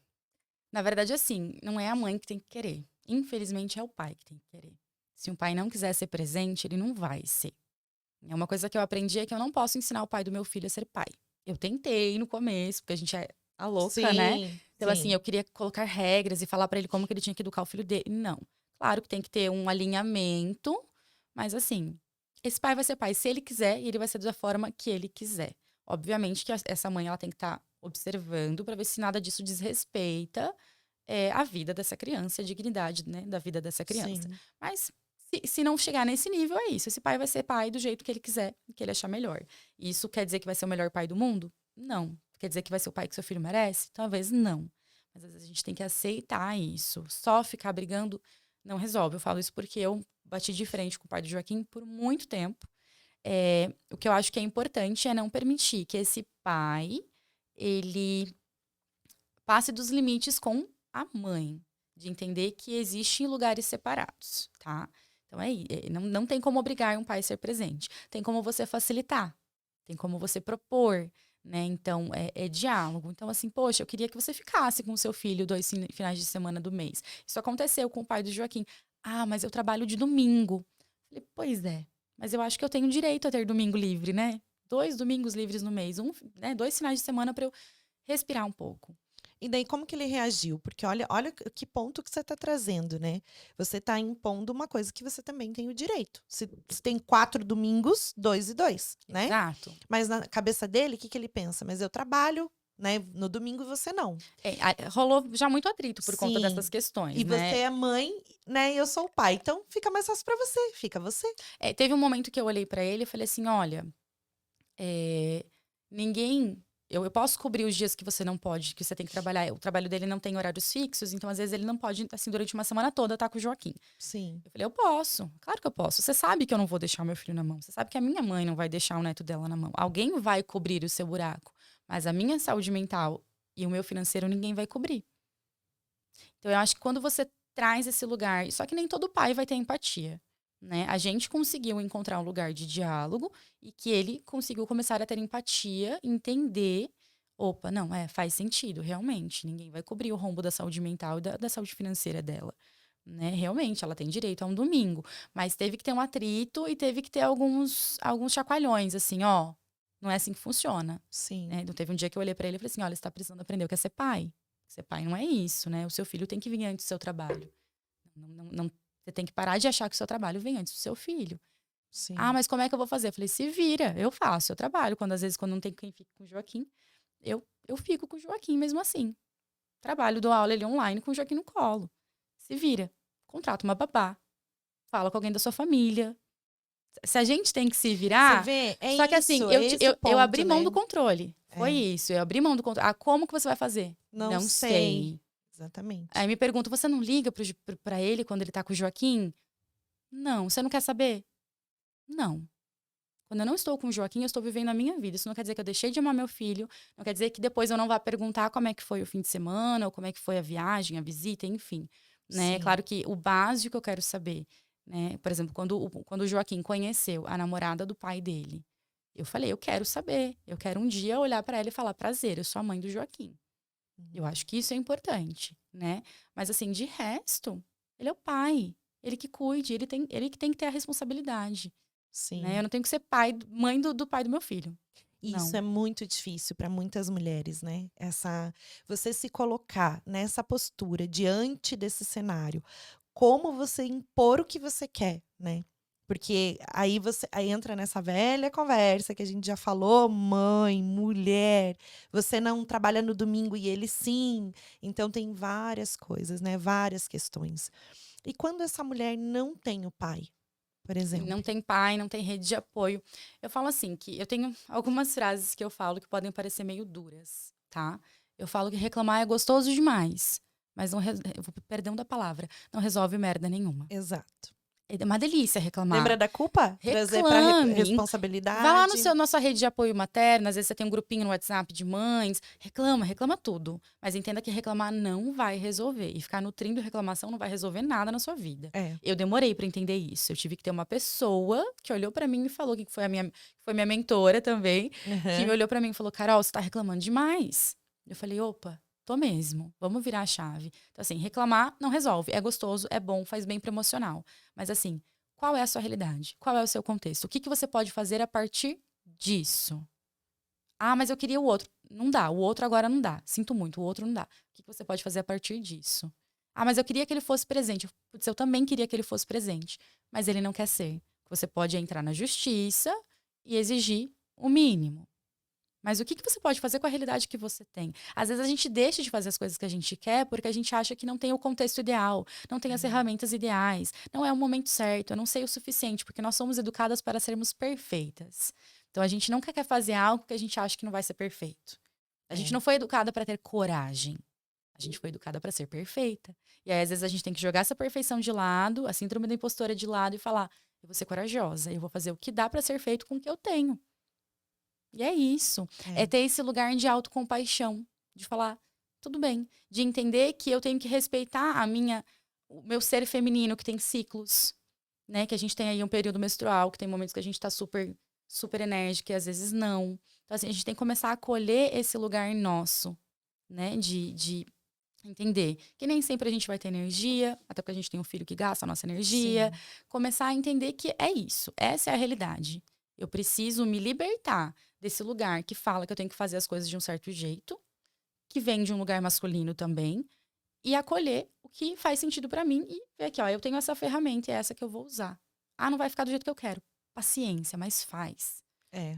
Na verdade, assim, não é a mãe que tem que querer. Infelizmente, é o pai que tem que querer. Se um pai não quiser ser presente, ele não vai ser. É uma coisa que eu aprendi é que eu não posso ensinar o pai do meu filho a ser pai. Eu tentei no começo, porque a gente é a louca, né? Sim, Então, assim, sim. eu queria colocar regras e falar pra ele como que ele tinha que educar o filho dele. Não. Claro que tem que ter um alinhamento, mas assim, esse pai vai ser pai se ele quiser e ele vai ser da forma que ele quiser. Obviamente que essa mãe ela tem que estar observando pra ver se nada disso desrespeita a vida dessa criança, a dignidade, né, da vida dessa criança. Sim. Mas se não chegar nesse nível, é isso. Esse pai vai ser pai do jeito que ele quiser, que ele achar melhor. E isso quer dizer que vai ser o melhor pai do mundo? Não. Quer dizer que vai ser o pai que seu filho merece? Talvez não. Mas às vezes a gente tem que aceitar isso. Só ficar brigando não resolve. Eu falo isso porque eu bati de frente com o pai do Joaquim por muito tempo. O que eu acho que é importante é não permitir que esse pai, ele passe dos limites com a mãe, de entender que existem lugares separados, tá? Então não tem como obrigar um pai a ser presente. Tem como você facilitar, tem como você propor, né? Então, é diálogo. Então, assim, poxa, eu queria que você ficasse com o seu filho 2 finais de semana do mês. Isso aconteceu com o pai do Joaquim. Ah, mas eu trabalho de domingo. Falei, pois é, mas eu acho que eu tenho direito a ter domingo livre, né? 2 domingos livres no mês, 2 finais de semana para eu respirar um pouco. E daí, como que ele reagiu? Porque olha que ponto que você está trazendo, né? Você está impondo uma coisa que você também tem o direito. Se tem 4 domingos, 2 e 2, né? Exato. Mas na cabeça dele, o que que ele pensa? Mas eu trabalho, né? No domingo e você não. Rolou já muito atrito por conta dessas Sim. questões, E você né? é mãe, né? E eu sou o pai. Então fica mais fácil para você. Fica você. Teve um momento que eu olhei pra ele e falei assim: olha, ninguém. Eu posso cobrir os dias que você não pode, que você tem que trabalhar. O trabalho dele não tem horários fixos, então às vezes ele não pode, assim, durante uma semana toda estar com o Joaquim. Sim. Eu falei, eu posso, claro que eu posso. Você sabe que eu não vou deixar o meu filho na mão. Você sabe que a minha mãe não vai deixar o neto dela na mão. Alguém vai cobrir o seu buraco. Mas a minha saúde mental e o meu financeiro ninguém vai cobrir. Então eu acho que quando você traz esse lugar, só que nem todo pai vai ter empatia, né? A gente conseguiu encontrar um lugar de diálogo e que ele conseguiu começar a ter empatia, entender, opa, não, faz sentido, realmente, ninguém vai cobrir o rombo da saúde mental e da saúde financeira dela. Né? Realmente, ela tem direito a um domingo, mas teve que ter um atrito e teve que ter alguns chacoalhões, assim, ó, não é assim que funciona, Sim. né? Então, teve um dia que eu olhei pra ele e falei assim, olha, você tá precisando aprender o que é ser pai. Ser pai não é isso, né? O seu filho tem que vir antes do seu trabalho. Você tem que parar de achar que o seu trabalho vem antes do seu filho. Ah, Sim. mas como é que eu vou fazer? Eu falei, se vira, eu faço, eu trabalho. Às vezes, quando não tem quem fique com o Joaquim, eu fico com o Joaquim mesmo assim. Trabalho, dou aula ele online com o Joaquim no colo. Se vira. Contrata uma babá. Fala com alguém da sua família. Se a gente tem que se Você virar. vê? É Só que assim, isso. É esse o eu ponto, abri mão né? do controle. Foi isso. Eu abri mão do controle. Ah, como que você vai fazer? Não Não sei. sei. Aí Exatamente. me perguntam, você não liga pra ele quando ele tá com o Joaquim? Não. Você não quer saber? Não. Quando eu não estou com o Joaquim, eu estou vivendo a minha vida. Isso não quer dizer que eu deixei de amar meu filho. Não quer dizer que depois eu não vá perguntar como é que foi o fim de semana, ou como é que foi a viagem, a visita, enfim. Né? Sim. Claro que o básico eu quero saber. Né? Por exemplo, quando o Joaquim conheceu a namorada do pai dele, eu falei, eu quero saber. Eu quero um dia olhar para ela e falar, prazer, eu sou a mãe do Joaquim. Eu acho que isso é importante, né? Mas assim, de resto, ele é o pai. Ele que cuide, ele que tem que ter a responsabilidade. Né? Eu Sim. não tenho que ser mãe do pai do meu filho. Isso Não. é muito difícil para muitas mulheres, né? Você se colocar nessa postura diante desse cenário, como você impor o que você quer, né? Porque aí entra nessa velha conversa que a gente já falou, mãe, mulher, você não trabalha no domingo e ele sim. Então tem várias coisas, né? Várias questões. E quando essa mulher não tem o pai, por Não exemplo? tem pai, não tem rede de apoio. Eu falo assim, que eu tenho algumas frases que eu falo que podem parecer meio duras, tá? Eu falo que reclamar é gostoso demais, mas não, perdão da palavra, não resolve merda nenhuma. Exato. É uma delícia reclamar. Lembra da culpa? Trazer pra Reclame. responsabilidade. Vai lá na sua rede de apoio materno, às vezes você tem um grupinho no WhatsApp de mães, reclama tudo. Mas entenda que reclamar não vai resolver. E ficar nutrindo reclamação não vai resolver nada na sua vida. É. Eu demorei pra entender isso. Eu tive que ter uma pessoa que olhou pra mim e falou, que foi minha mentora também, que me olhou pra mim e falou, Carol, você tá reclamando demais. Eu falei, opa, tô mesmo. Vamos virar a chave. Então, assim, reclamar não resolve. É gostoso, é bom, faz bem pro emocional. Mas, assim, qual é a sua realidade? Qual é o seu contexto? O que você pode fazer a partir disso? Ah, mas eu queria o outro. Não dá. O outro agora não dá. Sinto muito, o outro não dá. O que você pode fazer a partir disso? Ah, mas eu queria que ele fosse presente. Putz, eu também queria que ele fosse presente. Mas ele não quer ser. Você pode entrar na justiça e exigir o mínimo. Mas o que você pode fazer com a realidade que você tem? Às vezes a gente deixa de fazer as coisas que a gente quer porque a gente acha que não tem o contexto ideal, não tem as ferramentas ideais, não é o momento certo, eu não sei o suficiente, porque nós somos educadas para sermos perfeitas. Então a gente nunca quer fazer algo que a gente acha que não vai ser perfeito. A gente não foi educada para ter coragem. A gente foi educada para ser perfeita. E aí, às vezes, a gente tem que jogar essa perfeição de lado, a síndrome da impostora de lado e falar: eu vou ser corajosa, eu vou fazer o que dá para ser feito com o que eu tenho. E é isso. É ter esse lugar de autocompaixão, de falar, tudo bem, de entender que eu tenho que respeitar o meu ser feminino, que tem ciclos, né? Que a gente tem aí um período menstrual, que tem momentos que a gente tá super, super enérgica e às vezes não. Então, assim, a gente tem que começar a acolher esse lugar nosso, né? De entender que nem sempre a gente vai ter energia, até porque a gente tem um filho que gasta a nossa energia. Sim. Começar a entender que é isso, essa é a realidade. Eu preciso me libertar desse lugar que fala que eu tenho que fazer as coisas de um certo jeito, que vem de um lugar masculino também, e acolher o que faz sentido pra mim e ver aqui, ó, eu tenho essa ferramenta e é essa que eu vou usar. Ah, não vai ficar do jeito que eu quero. Paciência, mas faz.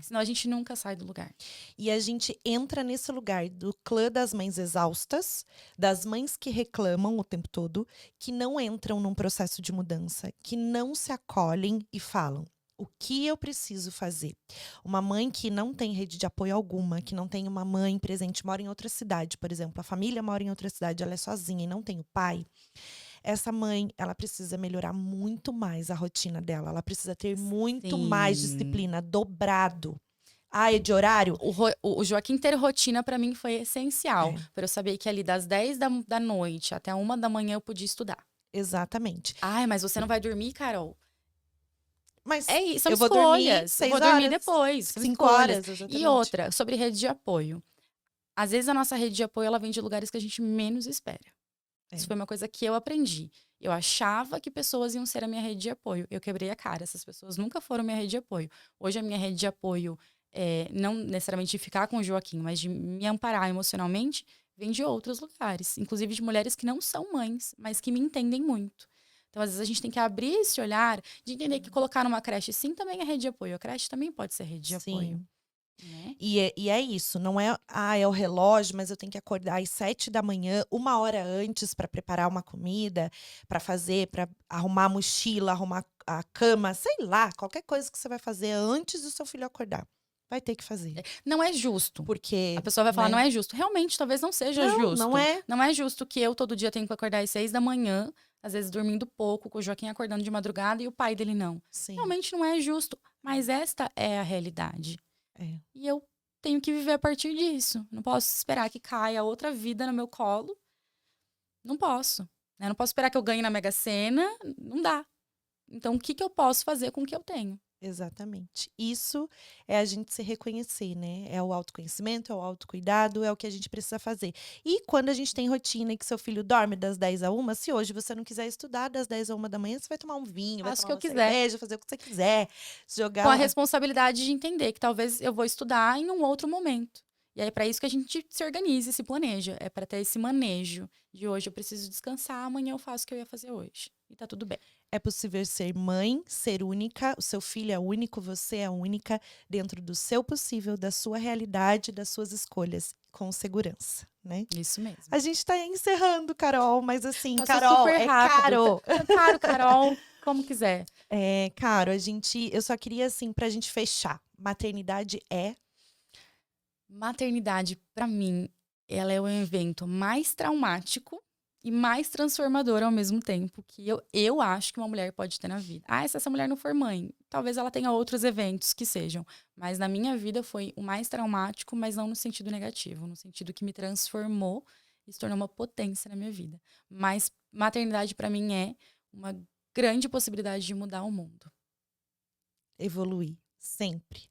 Senão a gente nunca sai do lugar. E a gente entra nesse lugar do clã das mães exaustas, das mães que reclamam o tempo todo, que não entram num processo de mudança, que não se acolhem e falam: o que eu preciso fazer? Uma mãe que não tem rede de apoio alguma, que não tem uma mãe presente, mora em outra cidade, por exemplo, a família mora em outra cidade, ela é sozinha e não tem o pai. Essa mãe, ela precisa melhorar muito mais a rotina dela. Ela precisa ter muito mais disciplina, dobrado. Ah, é de horário? O Joaquim ter rotina pra mim foi essencial. Pra eu saber que ali das 10 da noite até 1 da manhã eu podia estudar. Exatamente. Ai, mas você não vai dormir, Carol? Mas é isso, são eu vou dormir escolhas. 6 vou dormir horas, depois. São 5 escolhas. horas, exatamente. E outra, sobre rede de apoio. Às vezes a nossa rede de apoio ela vem de lugares que a gente menos espera. Isso foi uma coisa que eu aprendi. Eu achava que pessoas iam ser a minha rede de apoio. Eu quebrei a cara. Essas pessoas nunca foram minha rede de apoio. Hoje a minha rede de apoio, não necessariamente de ficar com o Joaquim, mas de me amparar emocionalmente, vem de outros lugares. Inclusive de mulheres que não são mães, mas que me entendem muito. Então, às vezes, a gente tem que abrir esse olhar de entender que colocar numa creche, sim, também é rede de apoio. A creche também pode ser rede de apoio. Né? E é isso, não é, é o relógio, mas eu tenho que acordar às 7 da manhã, 1 hora antes para preparar uma comida, para fazer, para arrumar a mochila, arrumar a cama, sei lá, qualquer coisa que você vai fazer antes do seu filho acordar. Vai ter que fazer. Não é justo. Porque. A pessoa vai falar, não é justo. Realmente, talvez não seja justo. Não é. Não é justo que eu todo dia tenho que acordar às 6 da manhã, às vezes dormindo pouco, com o Joaquim acordando de madrugada e o pai dele não. Sim. Realmente não é justo. Mas esta é a realidade. E eu tenho que viver a partir disso. Não posso esperar que caia outra vida no meu colo. Não posso. Não posso esperar que eu ganhe na Mega Sena. Não dá. Então, o que eu posso fazer com o que eu tenho? Exatamente. Isso é a gente se reconhecer, né? É o autoconhecimento, é o autocuidado, é o que a gente precisa fazer. E quando a gente tem rotina e que seu filho dorme das 10 a 1, se hoje você não quiser estudar das 10 a 1 da manhã, você vai tomar um vinho, vai tomar uma cerveja, fazer o que você quiser. Jogar com a responsabilidade de entender que talvez eu vou estudar em um outro momento. E é para isso que a gente se organiza e se planeja. É para ter esse manejo de hoje eu preciso descansar, amanhã eu faço o que eu ia fazer hoje. E tá tudo bem. É possível ser mãe, ser única, o seu filho é único, você é única, dentro do seu possível, da sua realidade, das suas escolhas, com segurança, né? Isso mesmo. A gente tá encerrando, Carol, mas assim, Nossa, Carol, super rápido. Caro. Caro, Carol, como quiser. Caro, eu só queria, assim, pra gente fechar, maternidade é? Maternidade, pra mim, ela é o evento mais traumático e mais transformador ao mesmo tempo que eu acho que uma mulher pode ter na vida. Se essa mulher não for mãe, talvez ela tenha outros eventos que sejam. Mas na minha vida foi o mais traumático, mas não no sentido negativo, no sentido que me transformou e se tornou uma potência na minha vida. Mas maternidade para mim é uma grande possibilidade de mudar o mundo. Evoluir, sempre.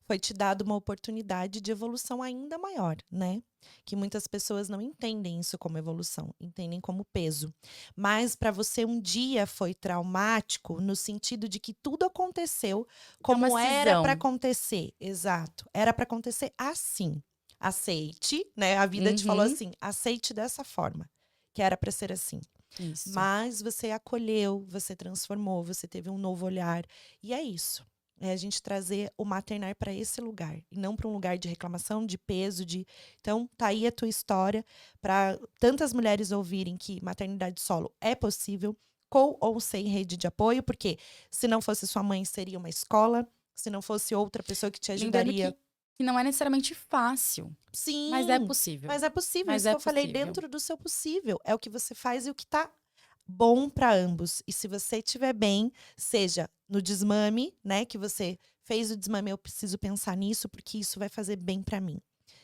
Foi te dado uma oportunidade de evolução ainda maior, né? Que muitas pessoas não entendem isso como evolução, entendem como peso. Mas para você um dia foi traumático no sentido de que tudo aconteceu como era para acontecer. Exato. Era para acontecer assim. Aceite, né? A vida te falou assim: aceite dessa forma, que era para ser assim. Isso. Mas você acolheu, você transformou, você teve um novo olhar. E é isso. É a gente trazer o maternar para esse lugar. E não para um lugar de reclamação, de peso, de... Então, tá aí a tua história para tantas mulheres ouvirem que maternidade solo é possível, com ou sem rede de apoio, porque se não fosse sua mãe, seria uma escola. Se não fosse outra pessoa que te ajudaria... Lembrando que não é necessariamente fácil. Sim. Mas é possível. Mas é possível. Mas isso que eu falei, dentro do seu possível. É o que você faz e o que tá bom para ambos. E se você estiver bem, seja no desmame, né, que você fez o desmame, eu preciso pensar nisso porque isso vai fazer bem para mim.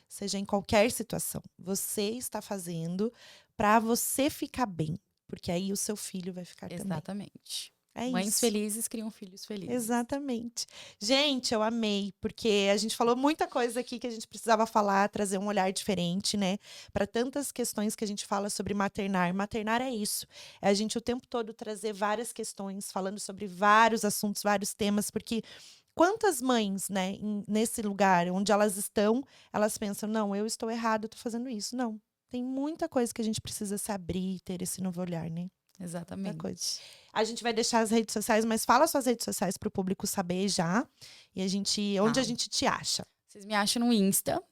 Seja em qualquer situação, você está fazendo para você ficar bem, porque aí o seu filho vai ficar também. Exatamente. É Mães isso. felizes criam filhos felizes. Exatamente. Gente, eu amei, porque a gente falou muita coisa aqui que a gente precisava falar, trazer um olhar diferente, né? Para tantas questões que a gente fala sobre maternar. Maternar é isso. É a gente o tempo todo trazer várias questões, falando sobre vários assuntos, vários temas, porque quantas mães, né, nesse lugar onde elas estão, elas pensam, não, eu estou errado, eu tô fazendo isso. Não. Tem muita coisa que a gente precisa se abrir e ter esse novo olhar, né? Exatamente. Coisa. A gente vai deixar as redes sociais, mas fala suas redes sociais para o público saber já. E a gente, onde a gente te acha? Vocês me acham no Insta,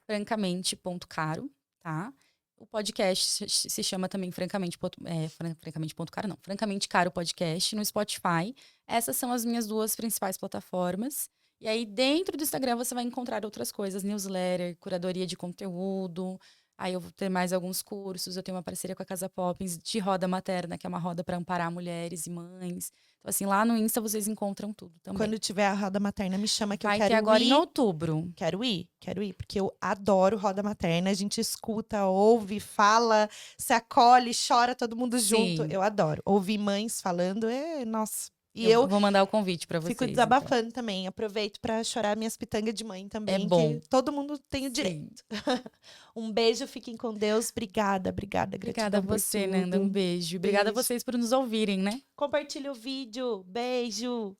francamente.caro, tá? O podcast se chama também francamente.caro, não. Francamente Caro Podcast no Spotify. Essas são as minhas duas principais plataformas. E aí, dentro do Instagram, você vai encontrar outras coisas, newsletter, curadoria de conteúdo. Aí eu vou ter mais alguns cursos, eu tenho uma parceria com a Casa Poppins de roda materna, que é uma roda para amparar mulheres e mães. Então, assim, lá no Insta vocês encontram tudo também. Quando tiver a roda materna, me chama que eu quero ir. Vai ter agora em outubro. Quero ir, porque eu adoro roda materna. A gente escuta, ouve, fala, se acolhe, chora todo mundo junto. Sim. Eu adoro. Ouvir mães falando, nossa... E eu vou mandar o convite para vocês. Fico desabafando também. Aproveito para chorar minhas pitangas de mãe também. É bom. Que todo mundo tem o direito. Um beijo, fiquem com Deus. Obrigada. Obrigada a você, Nanda. Um beijo. Obrigada a vocês por nos ouvirem, né? Compartilha o vídeo. Beijo.